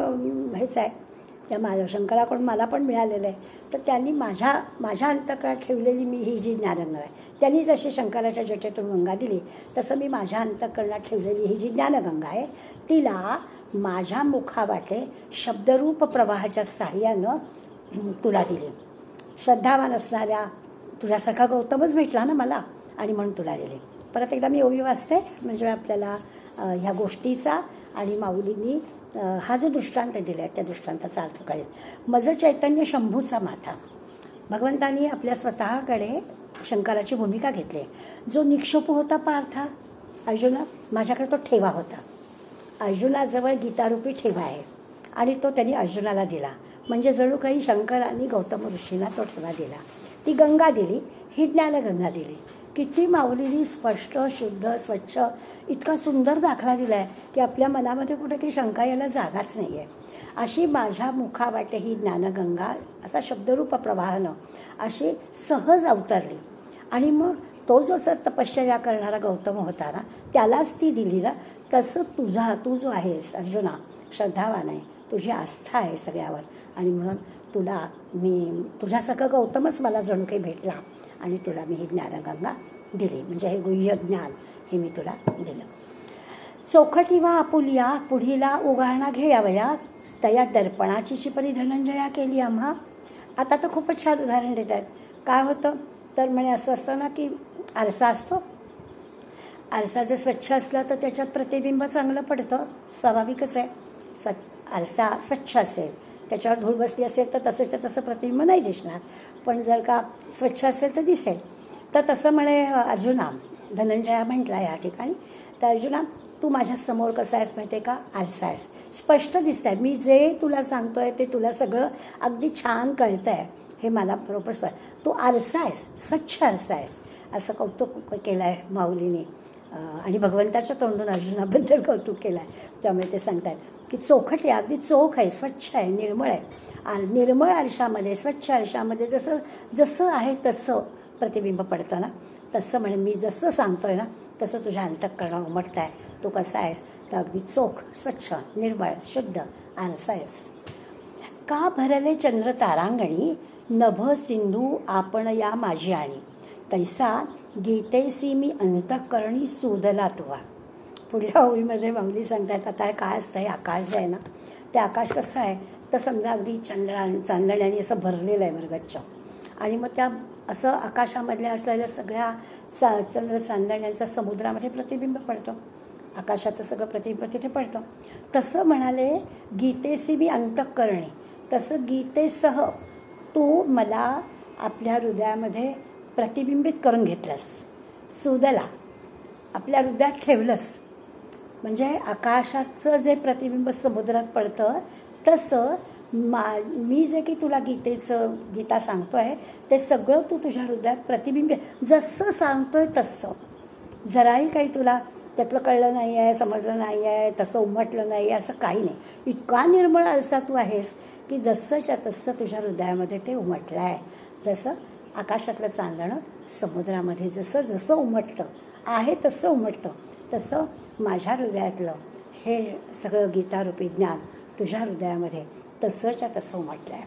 हेच आहे, त्या माझ्या शंकराकडून मला पण मिळालेलं आहे. तर त्यांनी माझ्या अंतकरणात ठेवलेली मी ही जी ज्ञानगंगा आहे, त्यांनी जशी शंकराच्या जटेतून गंगा दिली, तसं मी माझ्या अंतकरणात ठेवलेली ही जी ज्ञानगंगा आहे, तिला माझ्या मुखावाटे शब्दरूप प्रवाहाच्या साह्यानं तुला दिली. श्रद्धावान असणाऱ्या तुझ्यासारखा गौतमच भेटला ना मला, आणि म्हणून तुला दिली. परत एकदा मी ओवी वाचते, म्हणजे आपल्याला ह्या गोष्टीचा आणि माऊलींनी हा जो दृष्टांत दिलाय त्या दृष्टांताचा अर्थ कळेल. मज चैतन्य शंभूचा माथा. भगवंतांनी आपल्या स्वतःकडे शंकराची भूमिका घेतली. जो निक्षोप होता पार्था, अर्जुना, माझ्याकडे तो ठेवा होता. अर्जुनाजवळ गीतारूपी ठेवा आहे आणि तो त्यांनी अर्जुनाला दिला. म्हणजे जणू काही शंकरांनी गौतम ऋषींना तो ठेवा दिला. ती गंगा दिली, ही ज्ञानगंगा दिली. किती माऊलींनी स्पष्ट, शुद्ध, स्वच्छ, इतका सुंदर दाखला दिलाय की आपल्या मनामध्ये कुठे काही शंका यायला जागाच नाहीये. अशी माझ्या मुखावाटे ही ज्ञानगंगा असा शब्दरूप प्रवाहानं अशी सहज अवतरली. आणि मग तो जो तपश्चर्या करणारा गौतम होता ना, त्यालाच ती दिली ना. तसं तू जो आहेस अर्जुना, श्रद्धावान आहे, तुझी आस्था आहे सगळ्यावर, आणि म्हणून तुला मी तुझ्यासारखं गौतमच मला जणू काही भेटला आणि तुला मी ही ज्ञानगंगा दिली. म्हणजे हे गुह्य ज्ञान हे मी तुला दिलं. चोखटी वा आपुलिया पुढीला उगाळणा घेयावया, तया दर्पणाची शिपरी धनंजया केली आम्हा. आता तर खूपच छान उदाहरण देत आहेत. काय होतं तर म्हणे असं असतं ना की आरसा असतो, आरसा जर स्वच्छ असला तर त्याच्यात प्रतिबिंब चांगलं पडतं, स्वाभाविकच आहे. आरसा स्वच्छ असेल, त्याच्यावर धूळ बसली असेल तर तसंच्या तसं प्रतिबिंब नाही दिसणार, पण जर का स्वच्छ असेल तर दिसेल. तर तसं म्हणे अर्जुना, धनंजया म्हटला या ठिकाणी, तर अर्जुना तू माझ्या समोर कसा आहेस माहिती आहे का, आरसा आहेस. स्पष्ट दिसत आहे, मी जे तुला सांगतोय ते तुला सगळं अगदी छान कळतंय, हे मला बरोबर. तू आरसा आहेस, स्वच्छ आरसा आहेस, असं कौतुक केलं आहे माऊलीने. आणि भगवंताच्या तोंडून अर्जुनाबद्दल कौतुक केलं आहे. त्यामुळे ते सांगतात की चोखट आहे, अगदी चोख आहे, स्वच्छ आहे, निर्मळ आहे. निर्मळ आरशामध्ये, स्वच्छ आरशामध्ये जसं जसं आहे तसं प्रतिबिंब पडतं ना, तसं म्हणे मी जसं सांगतोय ना तसं तुझ्या अंतःकरणात उमटत आहे. तू कसा आहेस तर अगदी चोख, स्वच्छ, निर्मळ, शुद्ध आरसा आहेस. का भरले चंद्र तारांगणी, नभ सिंधू आपण या माझी आणि, तैसा गीतेसी मी अंतःकरणी सुदला तुवा. पुढल्या ओळीमध्ये माऊली सांगतात, आता काय असतं, हे आकाश जे आहे ना, ते आकाश कसं आहे तर समजा अगदी चांदण्याने असं भरलेलं आहे मृगच्छ, आणि मग त्या असं आकाशामधल्या असलेल्या सगळ्या चंद्र चांदण्यांचा समुद्रामध्ये प्रतिबिंब पडतं, आकाशाचं सगळं प्रतिबिंब तिथे पडतं. तसं म्हणाले गीतेसी मी अंतःकरणी, तसं गीतेसह तू मला आपल्या हृदयामध्ये प्रतिबिंबित करून घेतलंस, सुदला आपल्या हृदयात ठेवलंस. म्हणजे आकाशाचं जे प्रतिबिंब समुद्रात पडतं तसं मी जे की तुला गीता सांगतोय ते सगळं तू तुझ्या हृदयात प्रतिबिंब, जसं सांगतोय तसं. जराही काही तुला त्यातलं कळलं नाही आहे, समजलं नाही आहे, तसं उमटलं नाही आहे, असं काही नाही. इतका निर्मळ आरसा तू आहेस की जसंच्या तसं तुझ्या हृदयामध्ये ते उमटलं आहे. जसं आकाशातलं चांदणं समुद्रामध्ये जसं जसं उमटतं आहे तसं उमटतं, तसं माझ्या हृदयातलं हे सगळं गीतारूपी ज्ञान तुझ्या हृदयामध्ये तसंच्या तसं उमटलं आहे.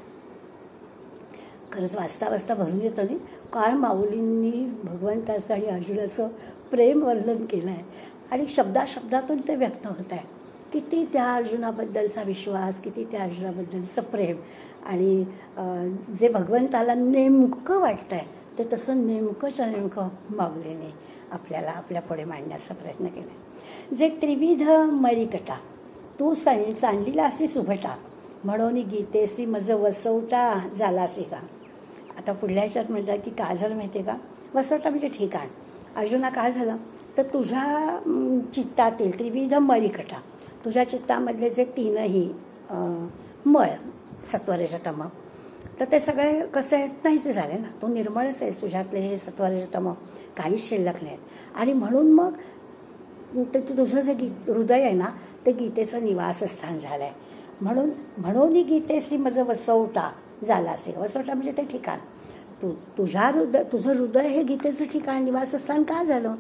खरंच वाचता वाचता भरून येतं नाही, काय माऊलींनी भगवंताचं आणि अर्जुनाचं प्रेम वर्णन केलं आहे आणि शब्दाशब्दातून ते व्यक्त होत आहे. किती त्या अर्जुनाबद्दलचा विश्वास, किती त्या अर्जुनाबद्दलचं प्रेम, आणि जे भगवंताला नेमकं वाटतंय ते तसं नेमकंच्या नेमकं माऊलीने आपल्याला आपल्या पुढे मांडण्याचा प्रयत्न केला. जे त्रिविध मळीकटा तू सांडलीला असे सुभटा, म्हणून गीतेसी मज वसवटा झालासी का. आता पुढल्या ह्याच्यात म्हणतात की काय झालं माहिती आहे का, वसवटा म्हणजे ठिकाण. अर्जुना काय झालं तर तुझ्या चित्तातील त्रिविध मळीकटा, तुझ्या चित्तामधले जे तीनही मळ सत्वरजतम, तर ते सगळे कसे आहेत नाहीसे झाले ना. तू निर्मळच आहेस, तुझ्यातले हे सत्वरजतम काहीच शिल्लक नाहीत. आणि म्हणून मग तर तुझं जे हृदय आहे ना ते गीतेचं निवासस्थान झालंय. म्हणून गीतेसी माझं वसवटा झाला असेल. वसवटा म्हणजे ते ठिकाण. तुझं हृदय हे गीतेचं ठिकाण निवासस्थान का झालं?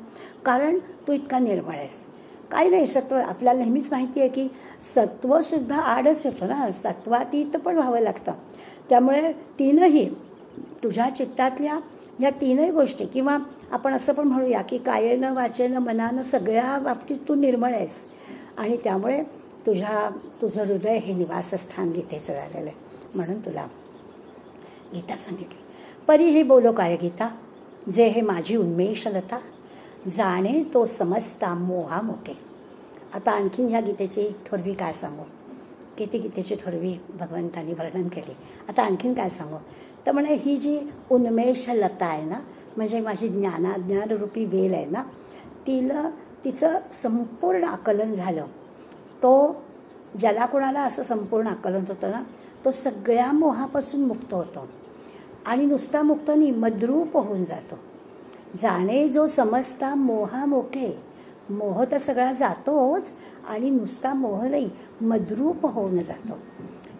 कारण तू इतका निर्मळ आहेस. काही नाही, सत्व आपल्याला नेहमीच माहिती आहे की सत्व सुद्धा आडच येतो ना, सत्वातीत पण व्हावं लागतं. त्यामुळे तीनही तुझ्या चित्तातल्या या तीनही गोष्टी, किंवा आपण असं पण म्हणूया की कायेनं वाचेनं मनानं सगळ्या बाबतीत तू निर्मळ आहेस. आणि त्यामुळे तुझं हृदय हे निवासस्थान गीतेचं झालेलं आहे. म्हणून तुला गीता सांगितली. परी हे बोलो काय गीता, जे हे माझी उन्मेषलता, जाणे तो समजता मोहामुके. आता आणखीन ह्या गीतेची थोरवी काय सांगू. किती गीतेची थोरवी भगवंतांनी वर्णन केली. आता आणखीन काय सांगू. तर म्हणे ही जी उन्मेषलता आहे ना, म्हणजे माझी ज्ञानरूपी वेल आहे ना, तिचं संपूर्ण आकलन झालं. तो ज्याला कोणाला असं संपूर्ण आकलन होतं ना, तो सगळ्या मोहापासून मुक्त होतो. आणि नुसता मुक्त नाही, मद्रूप होऊन जातो. जाणे जो समजता मोहामोके, मोह तर सगळा जातोच आणि नुसता मोह नाही, मद्रूप होऊन जातो.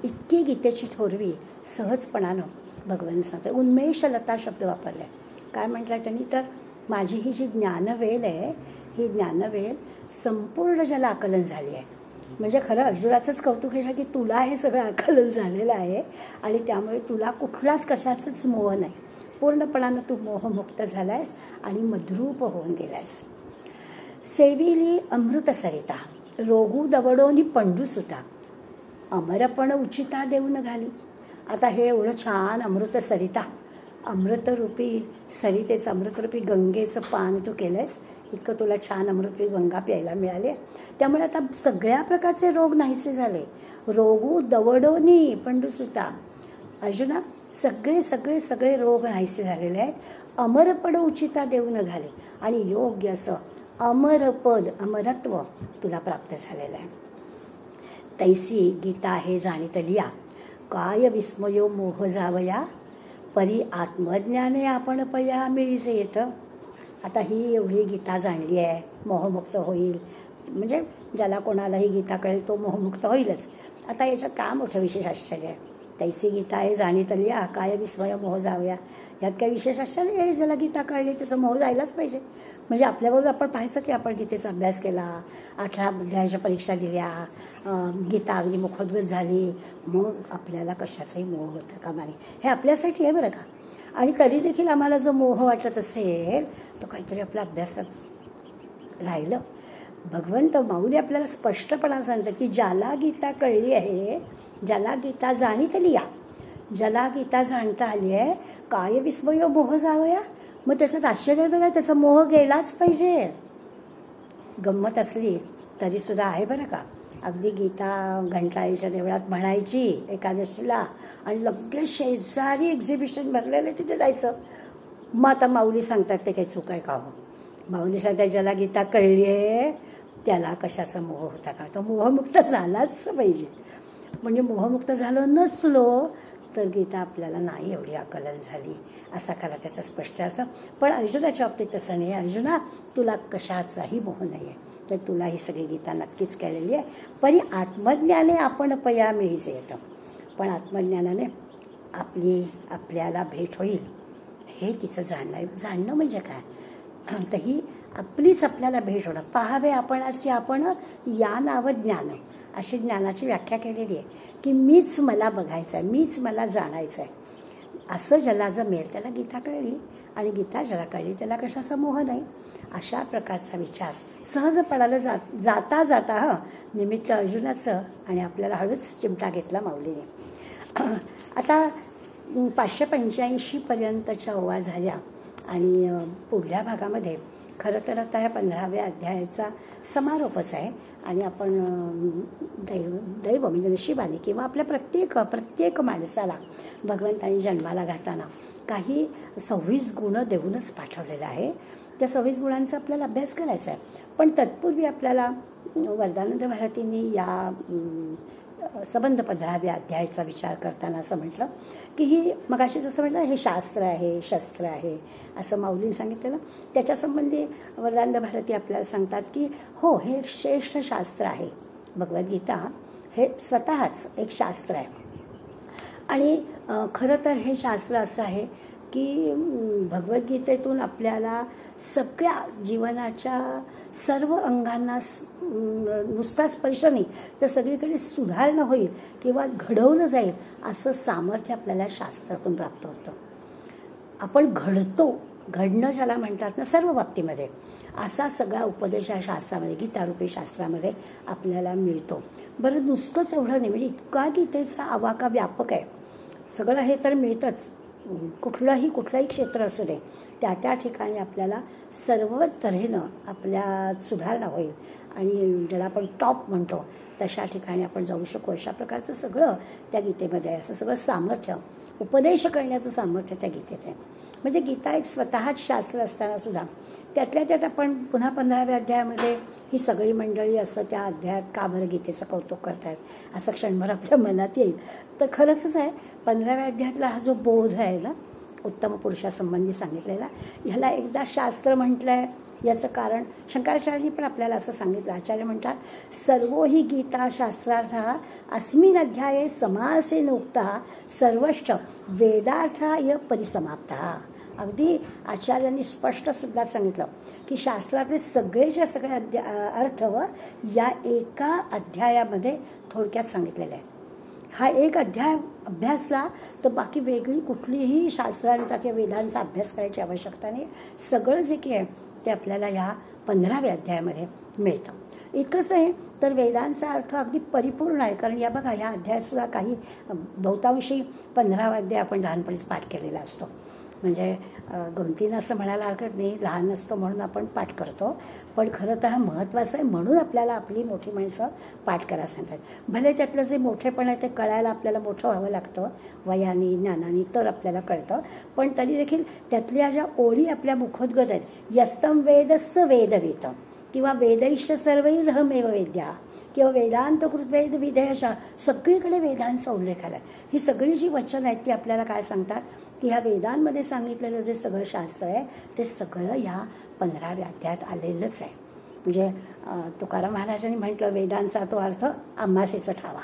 इतकी गीतेची थोरवी सहजपणानं भगवान सांगतो. उन्मेषलता शब्द वापरलाय. काय म्हटलंय त्यांनी, तर माझी ही जी ज्ञानवेल आहे, ही ज्ञानवेल संपूर्ण ज्याला आकलन झाली आहे. म्हणजे खरं अर्जुनाचंच कौतुक आहे की तुला हे सगळं आकलन झालेलं आहे आणि त्यामुळे तुला कुठलाच कशाचाच मोह नाही. पूर्णपणानं तू मोहमुक्त झालायस आणि मद्रूप होऊन गेलायस. सेविली अमृत सरिता, रोगू दवडोनी पंडू सुता, अमरपण उचिता देऊन घाली. आता हे एवढं छान अमृत सरिता, अमृतरूपी सरितेचं, अमृतरूपी गंगेचं पान तू केलंयस. इतकं तुला छान अमृतरूपी गंगा प्यायला मिळाले. त्यामुळे आता सगळ्या प्रकारचे रोग नाहीसे झाले. रोगू दवडोनी पंडू सुता, अर्जुना सगळे सगळे सगळे रोग नाहीसे झालेले आहेत. अमरपद उचिता देऊन घाले आणि योग्य असं अमरपद, अमरत्व तुला प्राप्त झालेलं आहे. तैसी गीता हे जाणितलिया, काय विस्मयो मोह जावया, परी आत्मज्ञाने आपण पया मिळीचे येतं. आता ही एवढी गीता जाणली आहे, मोहमुक्त होईल. म्हणजे ज्याला कोणालाही गीता कळेल तो मोहमुक्त होईलच. आता याच्यात का मोठं विशेष आश्चर्य आहे. तैसी गीता हे जाणितलिया, काय विस्मय मोह जावया. यात काही विशेष आश्चर्य आहे. ज्याला गीता कळली त्याचं मोह जायलाच पाहिजे. म्हणजे आपल्याबरोबर आपण पाहायचं की आपण गीतेचा अभ्यास केला, 18 अध्यायाच्या परीक्षा दिल्या, गीता अगदी मुखोद्गत झाली, मग आपल्याला कशाचाही मोह होता कामा नये. हे आपल्यासाठी आहे बरं का. आणि तरी देखील आम्हाला जो मोह वाटत असेल तो काहीतरी आपल्या अभ्यासात राहिलं. भगवंत माऊली आपल्याला स्पष्टपणा सांगतं की ज्याला गीता कळली आहे, ज्याला गीता जाणितली या, ज्याला गीता जाणता आली आहे, काय विस्मय मोह जावया. मग त्याच्यात आश्चर्य बघा, त्याचा मोह गेलाच पाहिजे. गंमत असली तरी सुद्धा आहे बरं का. अगदी गीता घंटाळीच्या देवळात म्हणायची एकादशीला आणि लगेच शेजारी एक्झिबिशन भरलेलं तिथे जायचं. मग आता माऊली सांगतात ते काही चूक आहे का हो. माऊली सांगतात ज्याला गीता कळली आहे त्याला कशाचा मोह होता का. तो मोहमुक्त झालाच पाहिजे. म्हणजे मोहमुक्त झालो नसलो तर गीता आपल्याला नाही एवढी आकलन झाली असा खरा त्याचा स्पष्ट अर्थ. पण अर्जुनाच्या बाबतीत तसं नाही. अर्जुना तुला कशाचाही मोह नाही आहे, तर तुला ही सगळी गीता नक्कीच कळलेली आहे. परी आत्मज्ञाने आपण पया मिळीचे येतं. पण आत्मज्ञानाने आपल्याला भेट होईल हे तिचं जाणणं म्हणजे काय. तर ही आपलीच आपल्याला भेट होणं. पाहावे आपण असे आपण या नाव ज्ञान, अशी ज्ञानाची व्याख्या केलेली आहे की मीच मला बघायचं आहे, मीच मला जाणायचं आहे. असं ज्याला जमेल त्याला गीता कळली आणि गीता ज्याला कळली त्याला कशाचा मोह नाही. अशा प्रकारचा विचार सहजपणाला जाता जाता निमित्त अर्जुनाचं आणि आपल्याला हळूच चिमटा घेतला माऊलीने. आता 585 पर्यंतच्या ओवा झाल्या आणि पुढल्या भागामध्ये खरं तर आता ह्या 15व्या अध्यायाचा समारोपच आहे. आणि आपण दैव म्हणजे नशिबाने किंवा आपल्या प्रत्येक माणसाला भगवंतानी जन्माला घालताना काही 26 गुण देऊनच पाठवलेलं आहे. त्या 26 गुणांचा आपल्याला अभ्यास करायचा आहे. पण तत्पूर्वी आपल्याला वरदानंद भारतींनी या संबंध 15व्या अध्यायाचा विचार करताना असं म्हटलं की ही मगाशी जसं म्हटलं हे शास्त्र आहे, शस्त्र आहे असं माऊलींनी सांगितलेलं. त्याच्या संबंधी वरदानंद भारती आपल्याला सांगतात की हो, हे श्रेष्ठ शास्त्र आहे. भगवद्गीता हे स्वतःच एक शास्त्र आहे. आणि खरं तर हे शास्त्र असं आहे की भगवद्गीतेतून आपल्याला सगळ्या जीवनाच्या सर्व अंगांना नुसता स्पर्श नाही तर सगळीकडे सुधारणा होईल किंवा घडवलं जाईल असं सामर्थ्य आपल्याला शास्त्रातून प्राप्त होतं. आपण घडतो, घडणं ज्याला म्हणतात ना सर्व बाबतीमध्ये, असा सगळा उपदेश या शास्त्रामध्ये, गीतारूपी शास्त्रामध्ये आपल्याला मिळतो. बरं, नुसतंच एवढं नाही, म्हणजे इतका गीतेचा आवाका व्यापक आहे. सगळं हे तर मिळतंच, कुठलंही क्षेत्र असू दे त्या त्या ठिकाणी आपल्याला सर्व तऱ्हेनं आपल्या सुधारणा होईल आणि ज्याला आपण टॉप म्हणतो तशा ठिकाणी आपण जाऊ शकू. अशा प्रकारचं सगळं त्या गीतेमध्ये आहे. असं सगळं सामर्थ्य, उपदेश करण्याचं सामर्थ्य त्या गीतेत आहे. म्हणजे गीता एक स्वतःच शास्त्र असताना सुद्धा त्यातल्या त्यात आपण पुन्हा 15व्या अध्यायामध्ये ही सगळी मंडळी असं त्या अध्यायात का बरं गीतेचं कौतुक करतायत असं क्षणभर आपल्या मनात येईल. तर खरंच आहे, 15व्या अध्यायातला हा जो बोध आहे ना उत्तम पुरुषासंबंधी सांगितलेला, ह्याला एकदा शास्त्र म्हटलंय. याचं कारण शंकराचार्यांनी पण आपल्याला असं सांगितलं. आचार्य म्हणतात, सर्वो ही गीता शास्त्रार्थ अस्मिन् अध्याये समासेन उक्ता सर्वश्च वेदार्थाय परिसमाप्ता. अगदी आचार्यांनी स्पष्ट सुद्धा सांगितलं की शास्त्रातले सगळेच्या सगळे अर्थ या एका अध्यायामध्ये थोडक्यात सांगितलेले आहेत. हा एक अध्याय अभ्यासला तर बाकी वेगळी कुठलीही शास्त्रांचा किंवा वेदांचा अभ्यास करायची आवश्यकता नाही. सगळं जे काही आहे ते आपल्याला या 15व्या अध्यायामध्ये मिळतं. इतकंच आहे तर वेदांचा अर्थ अगदी परिपूर्ण आहे. कारण या बघा, या अध्यायात सुद्धा काही बहुतांशी 15वा अध्याय आपण लहानपणीच पाठ केलेला असतो. म्हणजे गमतीनं असं म्हणायला हरकत नाही, लहान असतो म्हणून आपण पाठ करतो, पण खरं तर हा महत्त्वाचं आहे म्हणून आपल्याला आपली मोठी माणसं पाठ करायला सांगतात. भले त्यातलं जे मोठेपण आहे ते कळायला आपल्याला मोठं व्हावं लागतं वयाने, ज्ञानाने, तर आपल्याला कळतं. पण तरी देखील त्यातल्या ज्या ओळी आपल्या मुखोद्गत आहेत, यस्तम वेदस्य वेदवेत किंवा वेदैश्च सर्वैरहमेव वेद्या किंवा वेदांत कृत वेद विधेयशा, सगळीकडे वेदांचा उल्लेख आला. ही सगळी जी वचन आहेत ती आपल्याला काय सांगतात की ह्या वेदांमध्ये सांगितलेलं जे सगळं शास्त्र आहे ते सगळं ह्या 15व्या अध्यायात आलेलंच आहे. म्हणजे तुकाराम महाराजांनी म्हटलं, वेदांचा तो अर्थ आम्हासीचा ठावा.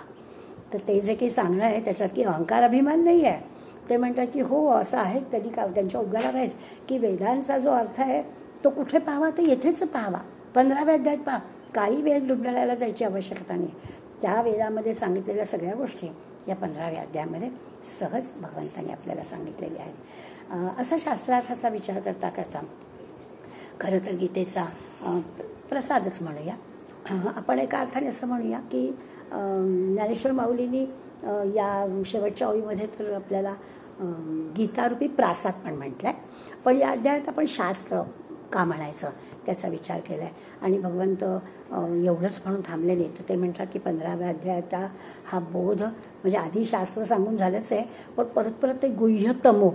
तर ते जे काही सांगणं आहे त्याच्यात की अहंकार अभिमान नाही आहे. ते म्हणतात की हो असं आहे, तरी का त्यांच्या उद्गारात आहेच की वेदांचा जो अर्थ आहे तो कुठे पाहावा, तर येथेच पाहावा, 15व्या अध्यायात पहा. काही वेद डुंडाळायला जायची आवश्यकता नाही. त्या वेदामध्ये सांगितलेल्या सगळ्या गोष्टी या 15व्या अध्यायामध्ये सहज भगवंतांनी आपल्याला सांगितलेले आहेत. असा शास्त्रार्थाचा विचार करता करता खरं तर गीतेचा प्रसादच म्हणूया आपण. एका अर्थाने असं म्हणूया की ज्ञानेश्वर माऊलींनी या शेवटच्या ओळीमध्ये तर आपल्याला गीतारूपी प्रासाद पण म्हटलंय, पण या अध्यायात आपण शास्त्र का म्हणायचं त्याचा विचार केला आहे. आणि भगवंत एवढंच म्हणून थांबले नाही, तर ते म्हणतात की 15व्या अध्यायाचा हा बोध म्हणजे आधी शास्त्र सांगून झालंच आहे, पण परत परत ते गुह्यतमो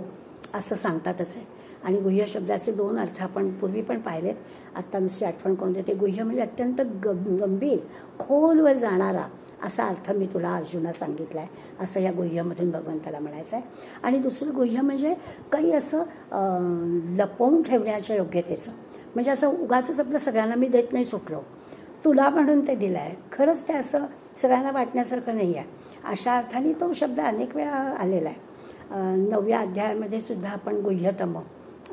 असं सांगतातच आहे. आणि गुह्य शब्दाचे 2 अर्थ आपण पूर्वी पण पाहिलेत, आत्ता नुसती आठवण करून देते. गुह्य म्हणजे अत्यंत गंभीर, खोलवर जाणारा असा अर्थ मी तुला अर्जुना सांगितला आहे, असं या गुह्यमधून भगवंताला म्हणायचं आहे. आणि दुसरं गुह्य म्हणजे काही असं लपवून ठेवण्याच्या योग्यतेचं, म्हणजे असं उगाचच आपलं सगळ्यांना मी देत नाही सुटलो, तुला म्हणून ते दिलं आहे. खरंच ते असं सगळ्यांना वाटण्यासारखं नाही आहे. अशा अर्थाने तो शब्द अनेक वेळा आलेला आहे. 9व्या अध्यायामध्ये सुद्धा आपण गुह्यतम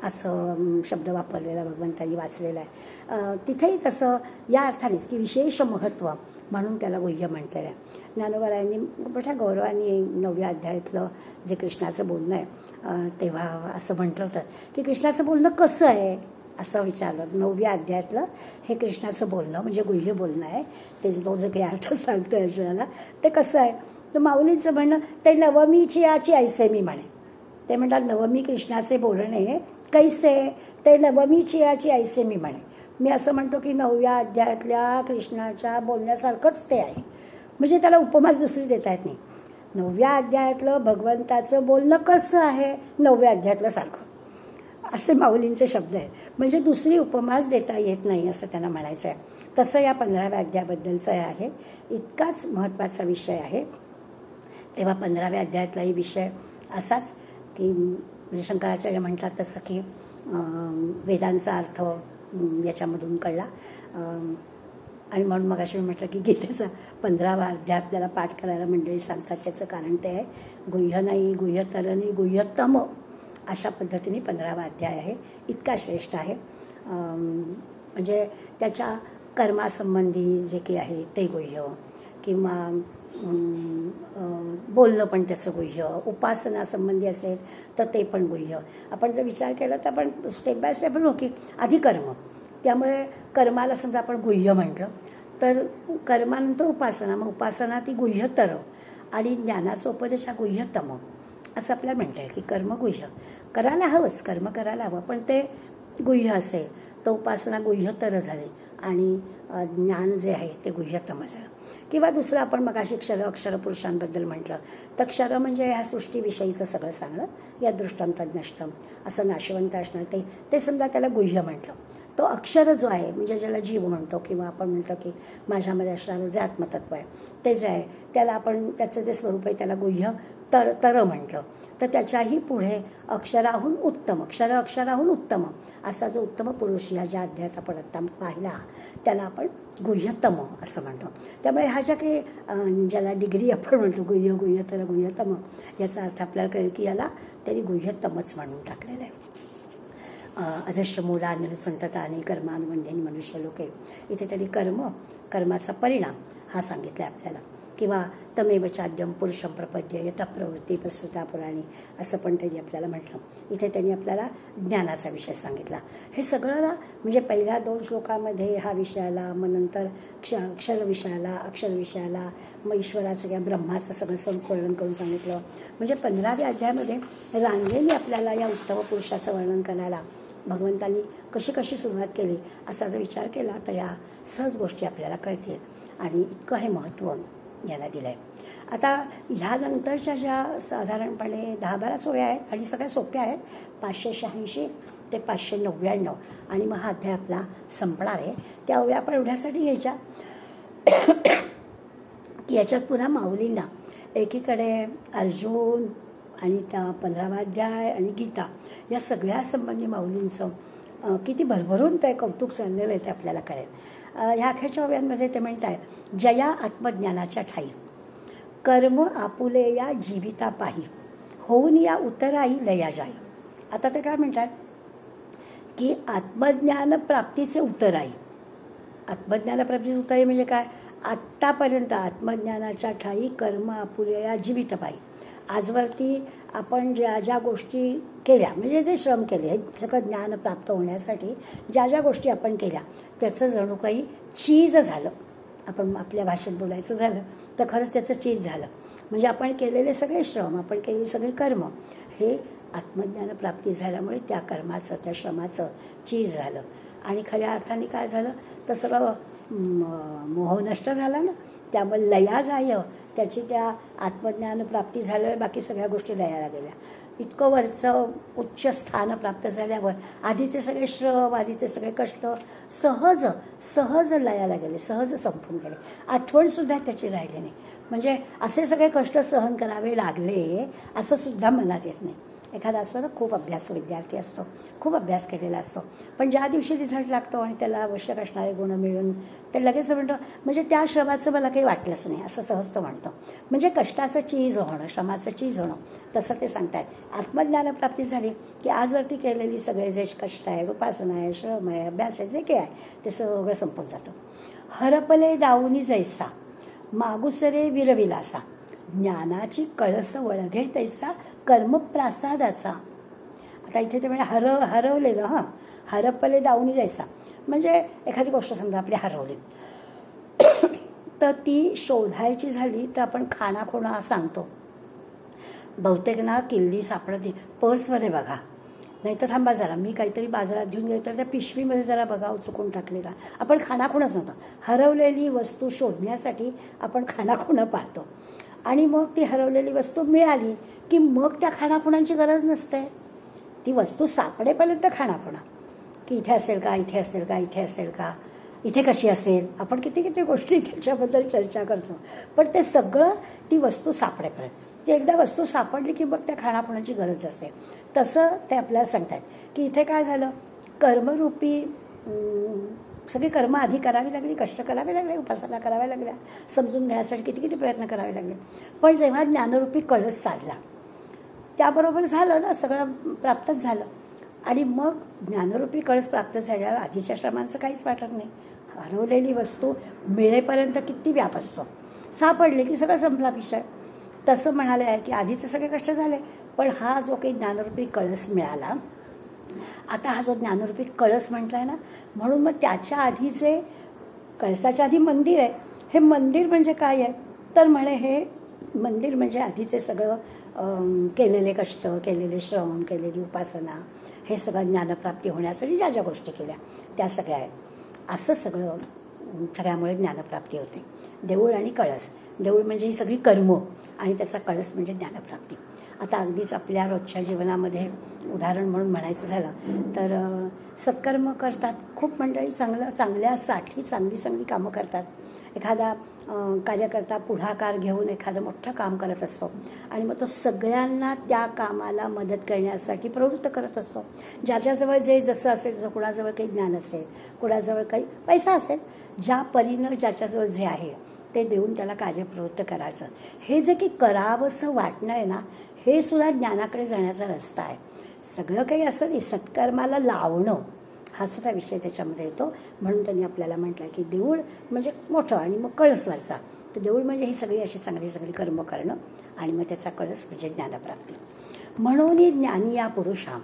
असं शब्द वापरलेला भगवंतांनी वाचलेला आहे. तिथेही तसं या अर्थानेच की विशेष महत्त्व म्हणून त्याला गुह्य म्हटलेलं आहे. ज्ञानोबारायांनी मोठ्या गौरवाने 9व्या अध्यायातलं जे कृष्णाचं बोलणं आहे तेव्हा असं म्हटलं होतं की कृष्णाचं बोलणं कसं आहे असं विचारलं. 9व्या अध्यायातलं हे कृष्णाचं बोलणं म्हणजे गुह्य बोलणं आहे, ते जो जो काही अर्थ सांगतोय अर्जुनाला ते कसं आहे. तर माऊलींचं म्हणणं ते नवमीची याची ऐसे मी म्हणे. ते म्हणतात नवमी कृष्णाचे बोलणे कैसे, ते नवमीची याची ऐसे मी म्हणे. मी असं म्हणतो की 9व्या अध्यायातल्या कृष्णाच्या बोलण्यासारखंच ते आहे, म्हणजे त्याला उपमाच दुसरी देता येत नाही. 9व्या अध्यायातलं भगवंताचं बोलणं कसं आहे 9व्या अध्यायातलं सारखं. असे माऊलींचे शब्द आहेत. म्हणजे दुसरी उपमाच देता येत नाही असं त्यांना म्हणायचं आहे. तसं या 15व्या अध्यायाबद्दलचं आहे. इतकाच महत्त्वाचा विषय आहे. तेव्हा 15व्या अध्यायातलाही विषय असाच की म्हणजे शंकराचार्य म्हणतात तसं की वेदांचा अर्थ याच्यामधून कळला. आणि म्हणून मग अशी म्हटलं की गीतेचा 15वा अध्याय आपल्याला पाठ करायला मंडळी सांगतात. त्याचं कारण ते आहे गुह्य नाही, गुह्यतर नाही, गुह्यतम अशा पद्धतीने 15वा अध्याय आहे. इतका श्रेष्ठ आहे. म्हणजे त्याच्या कर्मासंबंधी जे काही आहे ते गुह्य, किंवा बोलणं पण त्याचं गुह्य, उपासनासंबंधी असेल तर ते पण गुह्य. आपण जर विचार केला तर आपण स्टेप बाय स्टेप म्हणू की आधी कर्म, त्यामुळे कर्माला समजा आपण गुह्य म्हटलं तर कर्मानंतर उपासना, मग उपासना ती गुह्यतर आणि ज्ञानाचा उपदेश हा गुह्यतम असं आपल्याला म्हणता येईल की कर्म गुह्य करायला हवंच, कर्म करायला हवं, पण ते गुह्य असेल तर उपासना गुह्यतर झाली आणि ज्ञान जे आहे ते गुह्यतम झालं. किंवा दुसरं आपण मगाशी क्षर अक्षर पुरुषांबद्दल म्हटलं तर क्षर म्हणजे ह्या सृष्टीविषयीचं सगळं सांगणं, या दृष्टांत नष्टम असं नाशवंत असणार ते समजा त्याला गुह्य म्हटलं. तो अक्षर जो आहे म्हणजे ज्याला जीव म्हणतो, किंवा आपण म्हणतो की माझ्यामध्ये असणारं जे आत्मतत्व आहे ते जे आहे त्याला आपण त्याचं जे स्वरूप आहे त्याला गुह्य तर म्हटलं. तर त्याच्याही पुढे अक्षराहून उत्तम, अक्षराहून उत्तम असा जो उत्तम पुरुष या ज्या अध्यायात आपण आता पाहिला त्याला आपण गुह्यतम असं म्हणतो. त्यामुळे हा ज्या काही ज्याला डिग्री आपण म्हणतो गुह्यतर गुह्यतम, याचा अर्थ आपल्याला कळेल की याला त्यांनी गुह्यतमच म्हणून टाकलेलं आहे. अदृश्य मूला निरुसंतता आणि कर्मानुबंधेने मनुष्य लोके, इथे त्यांनी कर्माचा परिणाम हा सांगितला आपल्याला. किंवा तमेव चाद्यम पुरुषम प्रपद्य यथा प्रवृत्ती प्रस्तुता पुराणी असं पण त्यांनी आपल्याला म्हटलं. इथे त्यांनी आपल्याला ज्ञानाचा विषय सांगितला. हे सगळं म्हणजे पहिल्या 2 श्लोकामध्ये हा विषय आला, मग नंतर क्षर विषयाला, अक्षर विषयाला, मग ईश्वराचं किंवा ब्रह्माचं सगळं स्वरूप वर्णन करून सांगितलं. म्हणजे 15व्या अध्यायामध्ये रांगेने आपल्याला या उत्तम पुरुषाचं वर्णन करायला भगवंतांनी कशी कशी सुरुवात केली असा जर विचार केला तर या सहज गोष्टी आपल्याला कळतील. आणि इतकं हे महत्त्व याला दिलं आहे. आता ह्यानंतरच्या ज्या साधारणपणे 10-12 ओव्या आहेत आणि सगळ्या सोप्या आहेत, 586 ते 599, आणि मग हा अध्याय आपला संपणार आहे. त्या ओव्या आपण एवढ्यासाठी घ्यायच्या की याच्यात पुन्हा माऊलींना एकीकडे अर्जुन आणि त्या 15वा अध्याय आणि गीता या सगळ्या संबंधी माऊलींचं किती भरभरून ते कौतुक चाललेलं आहे ते आपल्याला कळेल. ह्या अखेरच्या ओव्यांमध्ये ते म्हणतात जया आत्मज्ञानाच्या ठाई कर्म आपुले या जीविता पाही होऊन या उतराई लया जाई. आता ते काय म्हणतात की आत्मज्ञान प्राप्तीचे उतराई, आत्मज्ञान प्राप्तीचे उतराई म्हणजे काय, आत्तापर्यंत आत्मज्ञानाच्या ठाई कर्म आपुले या जीवित पाही, आजवरती आपण ज्या ज्या गोष्टी केल्या म्हणजे जे श्रम केले हे सगळं ज्ञान प्राप्त होण्यासाठी ज्या ज्या गोष्टी आपण केल्या त्याचं जणू काही चीज झालं. आपण आपल्या भाषेत बोलायचं झालं तर खरंच त्याचं चीज झालं. म्हणजे आपण केलेले सगळे श्रम, आपण केलेले सगळे कर्म हे आत्मज्ञान प्राप्ती झाल्यामुळे त्या कर्माचं, त्या श्रमाचं चीज झालं. आणि खऱ्या अर्थाने काय झालं तर सगळं मोह नष्ट झाला ना, त्यामुळे लया जाय, त्याची त्या आत्मज्ञान प्राप्ती झाल्यावर बाकी सगळ्या गोष्टी लयाला गेल्या. इतकं वरचं उच्च स्थान प्राप्त झाल्यावर आधीचे सगळे श्रम, आधीचे सगळे कष्ट सहज लयाला गेले, सहज संपून गेले, आठवण सुद्धा त्याची राहिली नाही. म्हणजे असे सगळे कष्ट सहन करावे लागले असं सुद्धा मनात येत नाही. एखादा असतो ना खूप अभ्यासू विद्यार्थी असतो, खूप अभ्यास केलेला असतो, पण ज्या दिवशी रिझल्ट लागतो आणि त्याला आवश्यक असणारे गुण मिळून ते लगेच म्हणतो म्हणजे त्या श्रमाचं मला काही वाटलंच नाही असं सहज तो म्हणतो. म्हणजे कष्टाचं चीज होणं, श्रमाचं चीज होणं, तसं ते सांगतायत. आत्मज्ञानप्राप्ती झाली की आजवरती केलेली सगळे जे कष्ट आहे, उपासना आहे, श्रम आहे, अभ्यास आहे, जे काही आहे ते सगळं संपून जातं. हरपले दाऊनी जैसा मागुसरे विरविलासा ज्ञानाची कळस वळघे तैसा कर्मप्रासादाचा. आता इथे ते म्हणजे हरवलेलं हरपले दाऊनी जायचा म्हणजे एखादी गोष्ट समजा आपली हरवली तर ती शोधायची झाली तर आपण खाणाखुणा सांगतो. बहुतेक ना किल्ली सापडते पर्समध्ये बघा, नाही तर थांबा जरा मी काहीतरी बाजारात घेऊन गेलो तर त्या पिशवीमध्ये जरा बघा चुकून टाकले का. आपण खाणाखुणाच नव्हतं, हरवलेली वस्तू शोधण्यासाठी आपण खाणाखुणा पाहतो. आणि मग ती हरवलेली वस्तू मिळाली की मग त्या खाणाखुणांची गरज नसते. ती वस्तू सापडेपर्यंत खाणापुणा, की इथे असेल का, इथे असेल का, इथे असेल का, इथे कशी असेल. आपण किती किती गोष्टी त्याच्याबद्दल चर्चा करतो, पण ते सगळं ती वस्तू सापडेपर्यंत. ती एकदा वस्तू सापडली की मग त्या खाणापुण्याची गरज असते. तसं ते आपल्याला सांगतात की इथे काय झालं, कर्मरूपी सगळी कर्म आधी करावी लागली, कष्ट करावे लागले, उपासना कराव्या लागल्या, समजून घेण्यासाठी किती किती प्रयत्न करावे लागले. पण जेव्हा ज्ञानरूपी कळस साधला त्याबरोबर झालं ना, सगळं प्राप्तच झालं. आणि मग ज्ञानरूपी कळस प्राप्त झाल्यावर आधीच्या श्रमांचं काहीच वाटत नाही. हरवलेली वस्तू मिळेपर्यंत किती व्याप असतो, सापडले की सगळं संपला विषय. तसं म्हणाले आहे की आधीचे सगळे कष्ट झाले, पण हा जो काही ज्ञानरूपी कळस मिळाला, आता हा जो ज्ञानरूपी कळस म्हटलाय ना, म्हणून मग त्याच्या आधीचे, कळसाच्या आधी मंदिर आहे. हे मंदिर म्हणजे काय आहे, तर म्हणे हे मंदिर म्हणजे आधीचे सगळं केलेले कष्ट, केलेले श्रम, केलेली उपासना, हे सगळं ज्ञानप्राप्ती होण्यासाठी ज्या ज्या गोष्टी केल्या त्या सगळ्या आहेत. असं सगळं सगळ्यामुळे ज्ञानप्राप्ती होते. देऊळ आणि कळस, देऊळ म्हणजे ही सगळी कर्म आणि त्याचा कळस म्हणजे ज्ञानप्राप्ती. आता अगदीच आपल्या रोजच्या जीवनामध्ये उदाहरण म्हणून म्हणायचं झालं तर सत्कर्म करतात खूप मंडळी, चांगल्यासाठी चांगली चांगली कामं करतात. एखादा कार्यकर्ता पुढाकार घेऊन एखादं मोठं काम करत असतो आणि मग तो सगळ्यांना त्या कामाला मदत करण्यासाठी प्रवृत्त करत असतो. ज्याच्याजवळ जे जसं असेल, जो कुणाजवळ काही ज्ञान असेल, कुणाजवळ काही पैसा असेल, ज्या परीनं ज्याच्याजवळ जे आहे ते देऊन त्याला कार्यप्रवृत्त करायचं. हे जे की करावंसं वाटणं आहे ना, हे सुद्धा ज्ञानाकडे जाण्याचा रस्ता आहे. सगळं काही असं नाही, सत्कर्माला लावणं हा सुद्धा विषय त्याच्यामध्ये येतो. म्हणून त्यांनी आपल्याला म्हटलं की देऊळ म्हणजे मोठं आणि मग कळस वरचा. तर देऊळ म्हणजे ही सगळी अशी चांगली सगळी कर्म करणं आणि मग त्याचा कळस म्हणजे ज्ञानप्राप्ती. म्हणून ज्ञानी या पुरुषा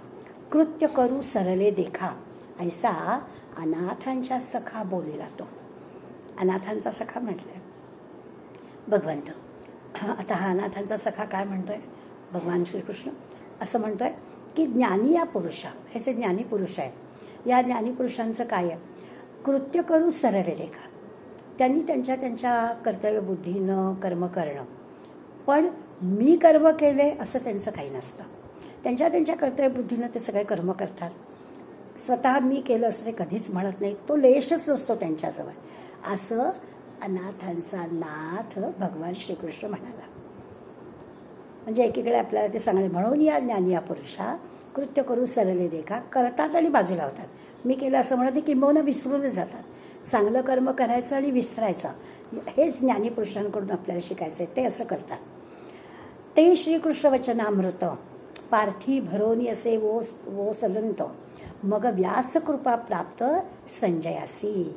कृत्य करू सरले देखा, ऐसा अनाथांच्या सखा बोलिला तो. अनाथांचा सखा म्हटलंय भगवंत. आता हा अनाथांचा सखा काय म्हणतोय भगवान श्रीकृष्ण, असं म्हणतोय की ज्ञानी या पुरुषा, हे जे ज्ञानी पुरुष आहेत, या ज्ञानी पुरुषांचं काय आहे, कृत्य करू सरले देखा. त्यांनी त्यांच्या त्यांच्या कर्तव्य बुद्धीनं कर्म करणं, पण मी कर्म केले असं त्यांचं काही नसतं. त्यांच्या त्यांच्या कर्तव्य बुद्धीनं ते सगळे कर्म करतात. स्वतः मी केलं असं ते कधीच म्हणत नाही, तो लेशच नसतो त्यांच्याजवळ. असं अनाथांचा नाथ भगवान श्रीकृष्ण म्हणाला. म्हणजे एकीकडे आपल्याला ते सांगणे, म्हणून या ज्ञानी या पुरुषा कृत्य करू सरले देखा, करतात आणि बाजूला होतात. मी केलं असं म्हणत किंबहुना विसरूनच जातात. चांगलं कर्म करायचं आणि विसरायचं, हेच ज्ञानी पुरुषांकडून आपल्याला शिकायचं आहे. ते असं करतात. ते श्रीकृष्ण वचनामृत पार्थी भरोनी असे वो सलंत, मग व्यास कृपा प्राप्त संजयासी.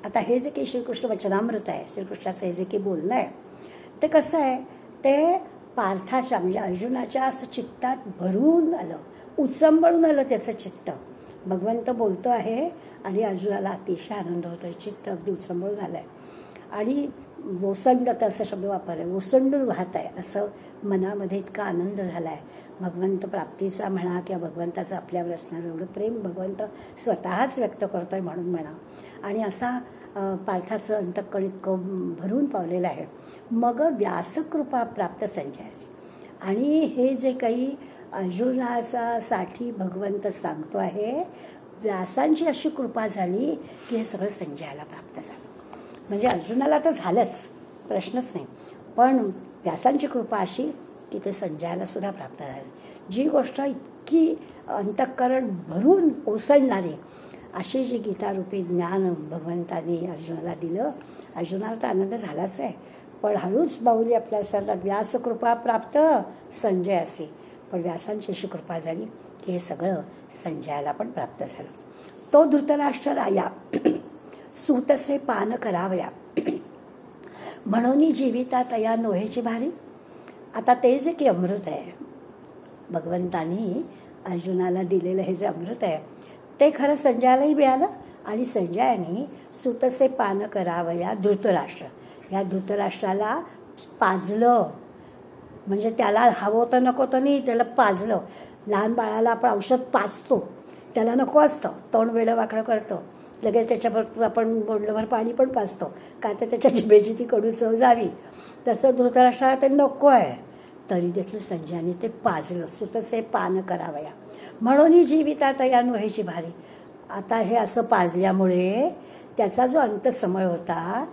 आता हे जे काही श्रीकृष्ण वचनामृत आहे, श्रीकृष्णाचं हे जे काही बोलणं आहे, ते कसं आहे, ते पार्थाच्या म्हणजे अर्जुनाच्या असं चित्तात भरून आलं, उचंबळून आलं त्याचं चित्त. भगवंत बोलतो आहे आणि अर्जुनाला अतिशय आनंद होतोय, चित्त अगदी उचंबळून आलंय आणि ओसंडत असं शब्द वापरलाय, ओसंडून वाहत आहे, असं मनामध्ये इतका आनंद झालाय. भगवंत प्राप्तीचा म्हणा किंवा भगवंताचं आपल्यावर असणारं एवढं प्रेम भगवंत स्वतःच व्यक्त करतोय म्हणून म्हणा. आणि असा पार्थाचं अंतःकरण इतकं भरून पावलेलं आहे. मग व्यासकृपा प्राप्त संजयासी. आणि हे जे काही अर्जुनासाठी भगवंत सांगतो आहे, व्यासांची अशी कृपा झाली की हे सगळं संजयाला प्राप्त झालं. म्हणजे अर्जुनाला तर झालंच, प्रश्नच नाही, पण व्यासांची कृपा अशी की ते संजयाला सुद्धा प्राप्त झालं. जी गोष्ट इतकी अंतःकरण भरून ओसळणारी अशी जी गीतारूपी ज्ञान भगवंतांनी अर्जुनाला दिलं, अर्जुनाला तर आनंद झालाच आहे, पण हळूच बाहुली आपल्या सांगतात व्यासकृपा प्राप्त संजयासी. पण व्यासांची अशी कृपा झाली की हे सगळं संजयाला पण प्राप्त झालं. तो धृतराष्ट्र राया सूतसे पान करावया, म्हणून जीविता तया नोहेची भारी. आता ते जे की अमृत आहे, भगवंतांनी अर्जुनाला दिलेलं हे जे अमृत आहे, ते खरं संजयालाही मिळालं. आणि संजयाने सूतसे पान करावया धृतराष्ट्र, या धृतराष्ट्राला पाजलं. म्हणजे त्याला हवं तर नको तर नाही, त्याला पाजलं. लहान बाळाला आपण औषध पाजतो, त्याला नको असतं, तोंड वेडं वाकडं करतो, लगेच त्याच्यावर आपण बोंडभर पाणी पण पाजतो, का तर त्याच्या जिभेची ती कडू चव जावी. तसं धृतराष्ट्राला ते नको आहे, तरी देखील संजयाने ते पाजलं. सुतसे पान करावया म्हणून जीविता तयानु व्हायची भारी. आता हे असं पाजल्यामुळे त्याचा जो अंतसमय होता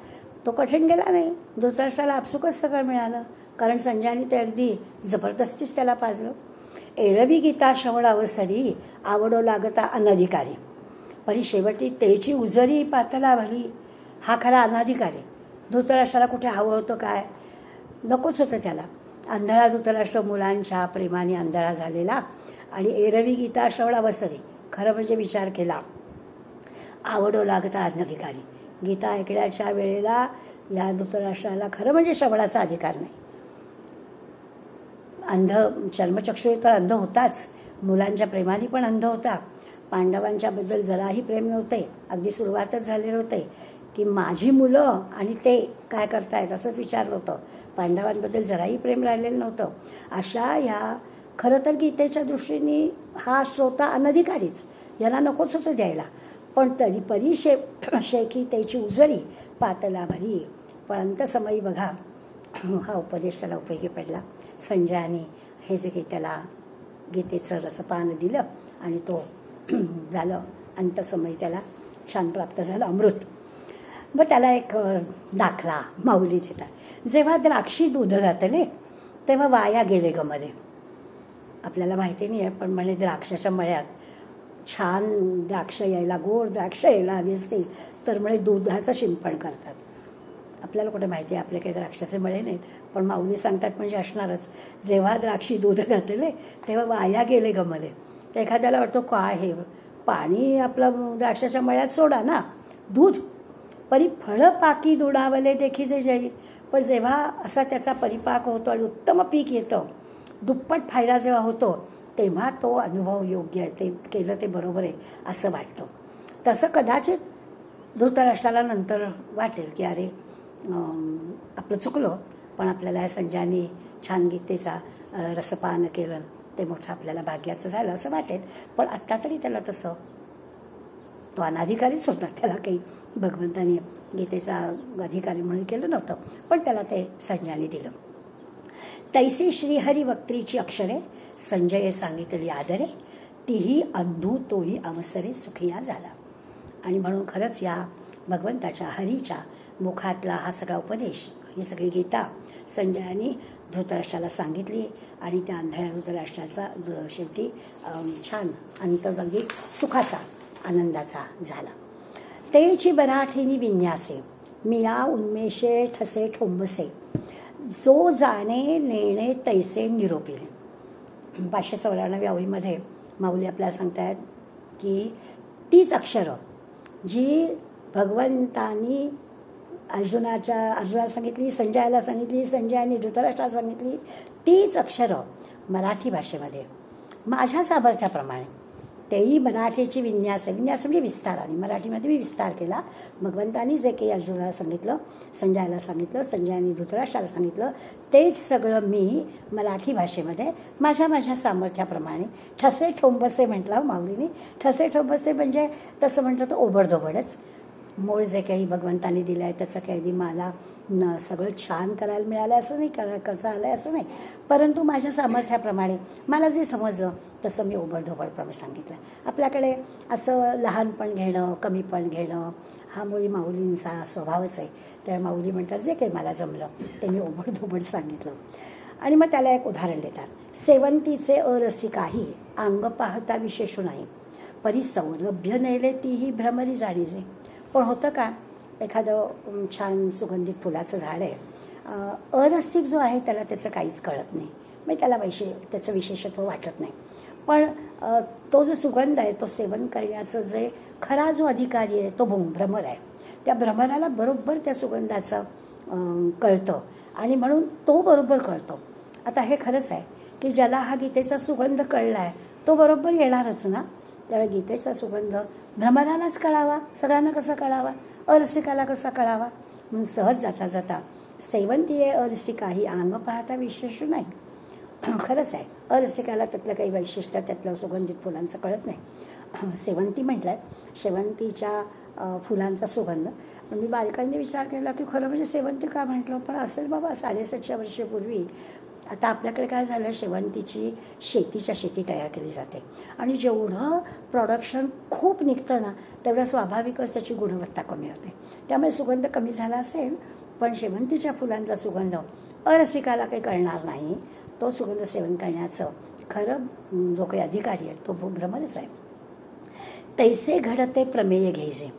तो कठीण गेला नाही. धृतराष्ट्राला आपसुकच सगळं मिळालं, कारण संजयाने ते अगदी जबरदस्तीच त्याला पाजलं. एरवी गीता श्रवण अवसरी आवडो लागता अनधिकारी, परी शेवटी तेची उजरी पातला भली. हा खरा अनाधिकारी. धृतराष्ट्राला कुठे हवं होतं काय, नकोच होतं त्याला. आंधळा धृतराष्ट्र मुलांच्या प्रेमाने आंधळा झालेला. आणि एरवी गीता श्रवण अवसरी, खरं म्हणजे विचार केला, आवडो लागता अनधिकारी. गीता ऐकण्याच्या वेळेला या धृतराष्ट्राला खरं म्हणजे श्रवणाचा अधिकार नाही. अंध, चर्मचक्षु तर अंध होताच, मुलांच्या प्रेमाने पण अंध होता. पांडवांच्या बद्दल जराही प्रेम नव्हते. अगदी सुरुवातच झालेले होते की माझी मुलं आणि ते काय करतायत असंच विचारलं होतं. पांडवांबद्दल जराही प्रेम राहिलेलं नव्हतं. अशा या खरं तर गीतेच्या दृष्टीने हा श्रोता अनधिकारीच, याला नकोच होतं द्यायला. पण तरी परी शेखी त्याची उजरी पातला भरी. पण अंतसमयी बघा हा उपदेश त्याला उपयोगी पडला. संजयाने हे जे काही त्याला गीतेचं रसपान दिलं आणि तो झालं अंतसमयी त्याला छान प्राप्त झालं अमृत. मग त्याला एक दाखला माऊली देतात. जेव्हा द्राक्षी दूध घातले तेव्हा वाया गेले गमले. आपल्याला माहिती नाही आहे, पण म्हणे द्राक्षाच्या मळ्यात छान द्राक्ष यायला, गोड द्राक्ष यायला हवी असतील तर म्हणे दुधाचं शिंपण करतात. आपल्याला कुठे माहिती आहे, आपले काही द्राक्षाचे मळे नाहीत, पण माऊली सांगतात म्हणजे असणारच. जेव्हा द्राक्षी दूध घातले तेव्हा वाया गेले गमले. तर एखाद्याला वाटतो काय हे पाणी आपलं द्राक्षाच्या मळ्यात सोडा ना, दूध परी फळं पाकी दुडावले देखील जाईल. पण जेव्हा असा त्याचा परिपाक होतो आणि उत्तम पीक येतं, दुप्पट फायदा जेव्हा होतो, तेव्हा तो अनुभव योग्य आहे, ते केलं ते बरोबर आहे असं वाटतं. तसं कदाचित धृतराष्ट्राला नंतर वाटेल की अरे आपलं चुकलं, पण आपल्याला या संजयाने छान गीतेचा रसपान केलं, ते मोठं आपल्याला भाग्याचं झालं असं वाटेल. पण आत्ता तरी त्याला तसं, तो अनाधिकारीच होता, त्याला काही भगवंतानी गीतेचा अधिकारी म्हणून केलं नव्हतं, पण त्याला ते संजयाने दिलं. तैसी श्रीहरी वक्त्रीची अक्षरे संजय सांगितली आदरे, तीही अंधू तोही अवसरे सुखिया झाला. आणि म्हणून खरंच या भगवंताच्या हरीच्या मुखातला हा सगळा उपदेश, ही सगळी गीता संजयाने धृतराष्ट्राला सांगितली आणि त्या आंधळ्या धृतराष्ट्राचा शेवटी छान अंतजगी सुखाचा आनंदाचा झाला. तेची बराठीनी विन्यासे मिया उन्मेषे ठसे ठोंबसे, जो जाणे नेणे तैसे निरोपिले. 594व्या ओळीमध्ये माऊली आपल्याला सांगतायत की तीच अक्षरं जी भगवंतानी अर्जुनाला सांगितली, संजयाला सांगितली, संजयाने धृतराष्ट्राला सांगितली, तीच अक्षरं मराठी भाषेमध्ये माझ्या सामर्थ्याप्रमाणे, तेही मराठीची विन्यास म्हणजे विस्ताराने, मराठीमध्ये मी विस्तार केला. भगवंतानी जे काही अर्जुनाला सांगितलं, संजयाला सांगितलं, संजयाने धृतराष्ट्राला सांगितलं, तेच सगळं मी मराठी भाषेमध्ये माझ्या सामर्थ्याप्रमाणे ठसे ठोंबसे म्हटलं माऊलीने. ठसे ठोंबसे म्हणजे तसं म्हटलं तर ओबडधोबडच. मूळ जे काही भगवंतानी दिलं आहे त्याचं काही मला सगळं छान करायला मिळालं असं नाही, करता आलं असं नाही, परंतु माझ्या सामर्थ्याप्रमाणे मला जे समजलं तसं मी ओबडधोबडप्रमाणे सांगितलं. आपल्याकडे असं लहानपण घेणं, कमीपण घेणं हा मुळी माऊलींचा स्वभावच आहे. त्या माऊली म्हणतात जे काही मला जमलं ते मी ओबडधोबड सांगितलं. आणि मग त्याला एक उदाहरण देतात. सेवंतीचे अरसिकाही अंग पाहता विशेषू नाही, परी सौरभ्य नेले तीही भ्रमरी जाणीजे. पण होतं का, एखादं छान सुगंधित फुलाचं झाड आहे, अरसिक जो आहे त्याला त्याचं काहीच कळत नाही, म्हणजे त्याला त्याचं विशेषत्व वाटत नाही. पण तो जो सुगंध आहे तो सेवन करण्याचं जे खरा जो अधिकारी आहे तो भ्रमर आहे. त्या भ्रमराला बरोबर त्या सुगंधाचं कळतं आणि म्हणून तो बरोबर कळतो. आता हे खरंच आहे की ज्याला हा गीतेचा सुगंध कळला आहे तो बरोबर येणारच ना. त्यावेळी गीतेचा सुगंध भ्रमरालाच कळावा, सगळ्यांना कसा कळावा, अरसिकाला कसा कळावा. म्हणून सहज जाता जाता सेवंती आहे अरसिकाही अंग पाहता विशेष नाही. खरंच आहे, अरसिकाला त्यातलं काही वैशिष्ट्य त्यातलं सुगंधित फुलांचं कळत नाही. सेवंती म्हटलं, शेवंतीच्या फुलांचा सुगंध. पण मी बालकांनी विचार केला की खरं म्हणजे सेवंती का म्हटलं, पण असेल बाबा 750 वर्षापूर्वी आता आपल्याकडे काय झालं, शेवंतीची शेतीच्या शेती तयार केली जाते आणि जेवढं प्रोडक्शन खूप निघतं ना तेवढं स्वाभाविकच त्याची गुणवत्ता कमी होते. त्यामुळे सुगंध कमी झाला असेल, पण शेवंतीच्या फुलांचा सुगंध अरसिकाला काही कळणार नाही. तो सुगंध सेवन करण्याचं खरं जो काही अधिकारी आहे तो भ्रमरच आहे. तैसे घडते प्रमेय घ्यायचे,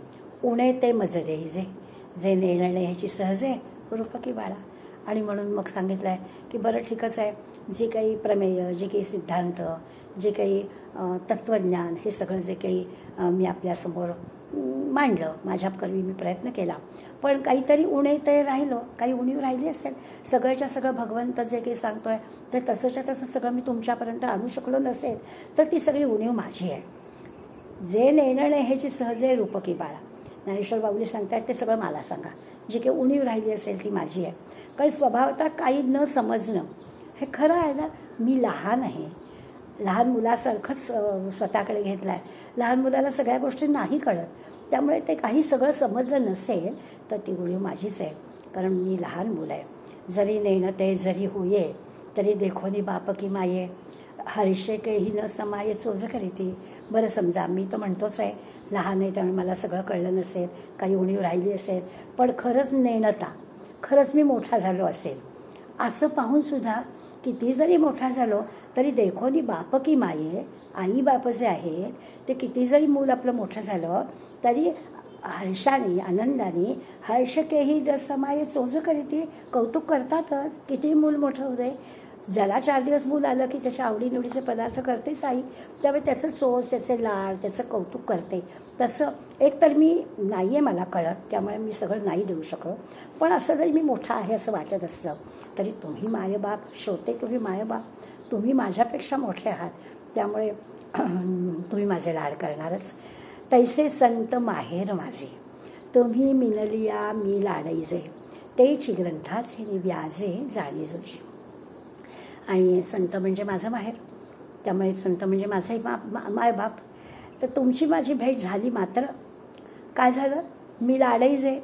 उणे ते मज द्यायचे, जे नेणं ह्याची सहजे रूपकी बाळा. आणि म्हणून मग सांगितलं आहे की बरं ठीकच आहे, जे काही प्रमेय, जे काही सिद्धांत, जे काही तत्त्वज्ञान, हे सगळं जे काही मी आपल्यासमोर मांडलं, माझ्याकरवी मी प्रयत्न केला, पण काहीतरी उणे ते राहिलं, काही उणीव राहिली असेल. सगळ्याच्या सगळं भगवंत जे काही सांगतोय ते तसंच्या तसं सगळं मी तुमच्यापर्यंत आणू शकलो नसेल तर ती सगळी उणीव माझी आहे. जे नेणं ह्याची सहजे रूपकी बाळा. ज्ञानेश्वर बाऊली सांगतायत ते सगळं मला सांगा. जी काही उणीव राहिली असेल ती माझी आहे. कारण स्वभावतः काही न समजणं हे खरं आहे ना. मी लहान आहे, लहान मुलासारखंच स्वतःकडे घेतलं आहे. लहान मुलाला सगळ्या गोष्टी नाही कळत, त्यामुळे ते काही सगळं समजलं नसेल तर ती उणीव माझीच आहे. कारण मी लहान मुलं आहे. जरी नेणं ते जरी होये, तरी देखोनी बाप की माये, हर्षे केही न समाये चोज करीती. बरं समजा मी तर म्हणतोच आहे लहान आहे, त्यामुळे मला सगळं कळलं नसेल, काही उणीव राहिली असेल, पण खरंच नेणता, खरंच मी मोठा झालो असेल असं पाहून सुद्धा किती जरी मोठा झालो तरी देखोनी बाप की माये, आई बाप जे आहेत ते किती जरी मूल आपलं मोठं झालं तरी हर्षाने, आनंदाने, हर्ष केही समाये चोज करीती, कौतुक करतातच. किती मूल मोठं होते, ज्याला 4 दिवस मूल आलं की त्याच्या आवडीनिवडीचे पदार्थ करतेच आई, त्यामुळे त्याचं चोच, त्याचे लाड, त्याचं कौतुक करते. तसं एक तर मी नाही आहे मला कळत, त्यामुळे मी सगळं नाही देऊ शकलो, पण असं जरी मी मोठा आहे असं वाटत असलं तरी तुम्ही मायबाप, श्रोते तुम्ही मायबाप, तुम्ही माझ्यापेक्षा मोठे आहात, त्यामुळे तुम्ही माझे लाड करणारच. तैसे संत माहेर माझे, तुम्ही मिनलिया मी लाडाईजे, तेची ग्रंथाचे व्याजे जाणी जुजी. आणि संत म्हणजे माझं माहेर, त्यामुळे संत म्हणजे माझाही मायबाप. तर तुमची माझी भेट झाली, मात्र काय झालं, मी लाडाईजे,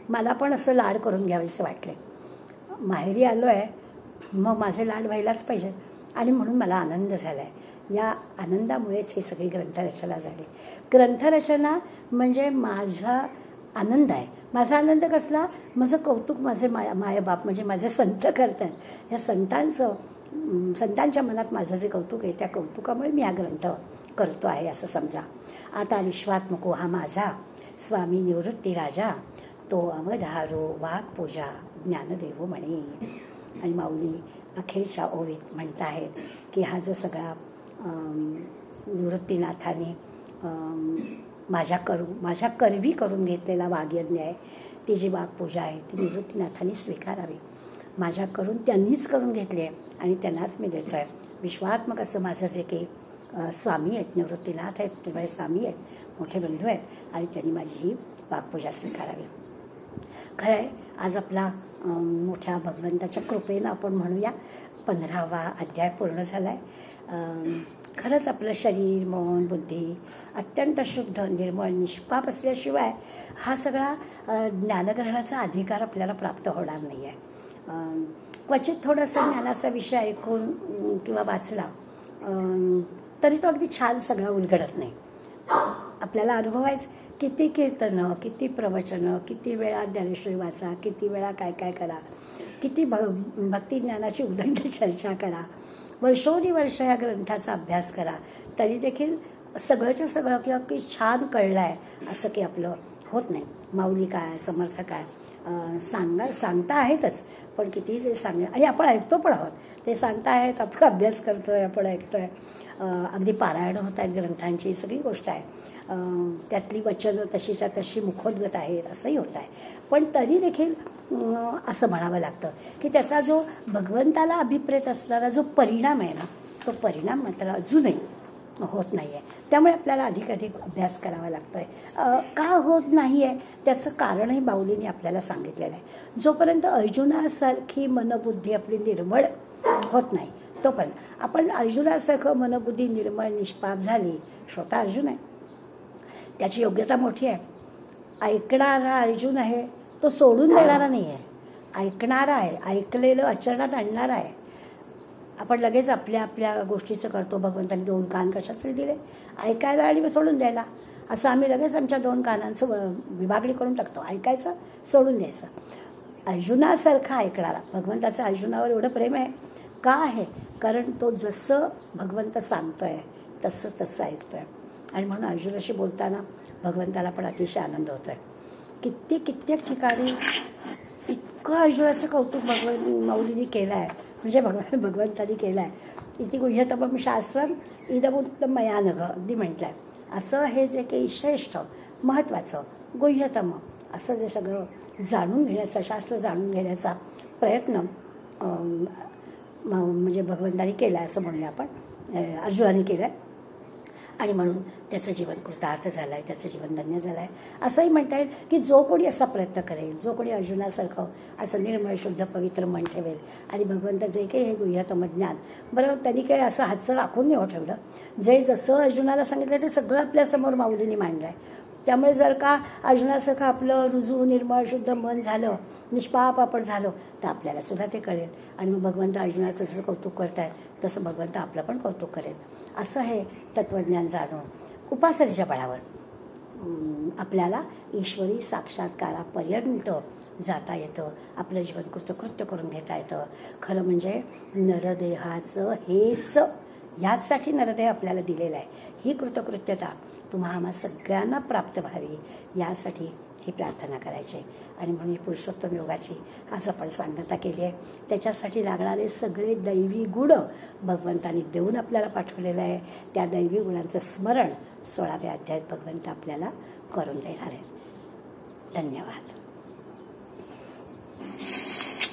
मला पण असं लाड करून घ्यावेसे वाटले. माहेरी आलो आहे, मग माझे लाड व्हायलाच पाहिजे, आणि म्हणून मला आनंद झाला आहे. या आनंदामुळेच हे सगळी ग्रंथरचना झाली. ग्रंथरचना म्हणजे माझा आनंद आहे. माझा आनंद कसला, माझं कौतुक माझे मायबाप म्हणजे माझे संत करतात. या संतांच्या मनात माझं जे कौतुक आहे त्या कौतुकामुळे मी हा ग्रंथ करतो आहे असं समजा. आता विश्वात्मको हा माझा स्वामी निवृत्ती राजा, तो अवधारो वाघ पूजा ज्ञानदेव म्हणे. आणि माऊली अखेरच्या ओळीत म्हणत आहेत की हा जो सगळा निवृत्तीनाथाने माझ्या करवी करून घेतलेला वाघयज्ञ आहे, ती जी वाघपूजा आहे ती निवृत्तीनाथांनी स्वीकारावी. माझ्या करून त्यांनीच करून घेतली आहे आणि त्यांनाच मी देतो आहे. विश्वात्मक असं माझं जे काही स्वामी आहेत, निवृत्तीनाथ आहेत, ते माझे स्वामी आहेत, मोठे बंधू आहेत, आणि त्यांनी माझी ही वाघपूजा स्वीकारावी. खरं आहे, आज आपला मोठ्या भगवंताच्या कृपेनं आपण म्हणूया 15वा अध्याय पूर्ण झाला आहे. खरंच आपलं शरीर, मन, बुद्धी अत्यंत शुद्ध, निर्मळ, निष्पाप असल्याशिवाय हा सगळा ज्ञानग्रहणाचा अधिकार आपल्याला प्राप्त होणार नाही आहे. क्वचित थोडासा ज्ञानाचा विषय ऐकून किंवा वाचला तरी तो अगदी छान सगळा उलगडत नाही. आपल्याला अनुभवायच किती कीर्तनं, किती प्रवचनं, किती वेळा ज्ञानेश्वरी वाचा, किती वेळा काय काय करा, किती भक्ती ज्ञानाची उदंड चर्चा करा, वर्षोदिवर्ष या ग्रंथाचा अभ्यास करा, तरी देखील सगळंच्या सगळं किंवा की छान कळलं आहे असं की आपलं होत नाही. माऊली काय, समर्थ काय सांगता आहेतच, पण किती जे सांग, आणि आपण ऐकतो पण आहोत. ते सांगता आहेत, आपण अभ्यास करतोय, आपण ऐकतोय, अगदी पारायण होत आहेत ग्रंथांची, सगळी गोष्ट आहे. त्यातली वचनं तशीच्या तशी मुखोद्गत आहेत असंही होत आहे. पण तरी देखील असं म्हणावं लागतं की त्याचा जो भगवंताला अभिप्रेत असणारा जो परिणाम आहे ना, तो परिणाम मात्र अजूनही होत नाही आहे. त्यामुळे आपल्याला अधिकाधिक अभ्यास करावा लागतोय. का होत नाही आहे त्याचं कारणही बाऊलींनी आपल्याला सांगितलेलं आहे. जोपर्यंत अर्जुनासारखी मनबुद्धी आपली निर्मळ होत नाही तोपर्यंत आपण अर्जुनासारखं मनबुद्धी निर्मळ निष्पाप झाली. स्वतः अर्जुन आहे, त्याची योग्यता मोठी आहे. ऐकणारा अर्जुन आहे, तो सोडून देणारा नाही आहे, ऐकणारा आहे, ऐकलेलं आचरणात आणणारा आहे. आपण लगेच आपल्या आपल्या गोष्टीचं करतो. भगवंतांनी 2 कान कशासाठी दिले? ऐकायला आणि सोडून द्यायला. असं आम्ही लगेच आमच्या 2 कानांचं विभागणी करून टाकतो. ऐकायचं, सोडून द्यायचं. अर्जुनासारखा ऐकणारा, भगवंताचं अर्जुनावर एवढं प्रेम आहे. का आहे? कारण तो जसं भगवंत सांगतोय तसं तसं ऐकतोय. आणि म्हणून अर्जुनाशी बोलताना भगवंताला पण अतिशय आनंद होतोय. कित्येक ठिकाणी इतकं अर्जुनाचं कौतुक माऊलींनी केलं आहे, म्हणजे भगवंतानी केलं आहे. इति गुह्यतमं शास्त्रम इदमुत्तम मया नघ, अगदी म्हटलंय. असं हे जे काही श्रेष्ठ, महत्वाचं, गुह्यतम असं जे सगळं जाणून घेण्याचा, शास्त्र जाणून घेण्याचा प्रयत्न म्हणजे भगवंतानी केला असं म्हणूया आपण, अर्जुनाने केलाय. आणि म्हणून त्याचं जीवन कृतार्थ झालंय, त्याचं जीवन धन्य झालंय. असंही म्हणता येईल की जो कोणी असा प्रयत्न करेल, जो कोणी अर्जुनासारखं असं निर्मळ शुद्ध पवित्र मन ठेवेल आणि भगवंताचं जे काही हे गुह्यतम ज्ञान, बरं त्यांनी काही असं हातचं राखून नाही ठेवलं. जे जसं अर्जुनाला सांगितलं ते सगळं आपल्यासमोर माऊलींनी मांडलंय. त्यामुळे जर का अर्जुनासारखं आपलं रुजू निर्मळ शुद्ध मन झालं, निष्पाप आपण झालो, तर आपल्याला सुद्धा ते कळेल. आणि मग भगवंत अर्जुनाचं जसं कौतुक करतायत तसं भगवंत आपलं पण कौतुक करेल. असं हे तत्वज्ञान जाणून उपासनेच्या बळावर आपल्याला ईश्वरी साक्षात्कारापर्यंत जाता येतं. आपलं जीवन कृतकृत्य करून घेता येतं. खरं म्हणजे नरदेहाचं हेच, याचसाठी नरदेह आपल्याला दिलेला आहे. ही कृतकृत्यता तुम्हा आम्हा सगळ्यांना प्राप्त व्हावी, यासाठी ही प्रार्थना करायची. आणि म्हणून पुरुषोत्तम योगाची आज आपण सांगता केली आहे. त्याच्यासाठी लागणारे सगळे दैवी गुण भगवंतांनी देऊन आपल्याला पाठवलेलं आहे. त्या दैवी गुणांचं स्मरण 16व्या अध्यायात भगवंत आपल्याला करून देणार आहे. धन्यवाद.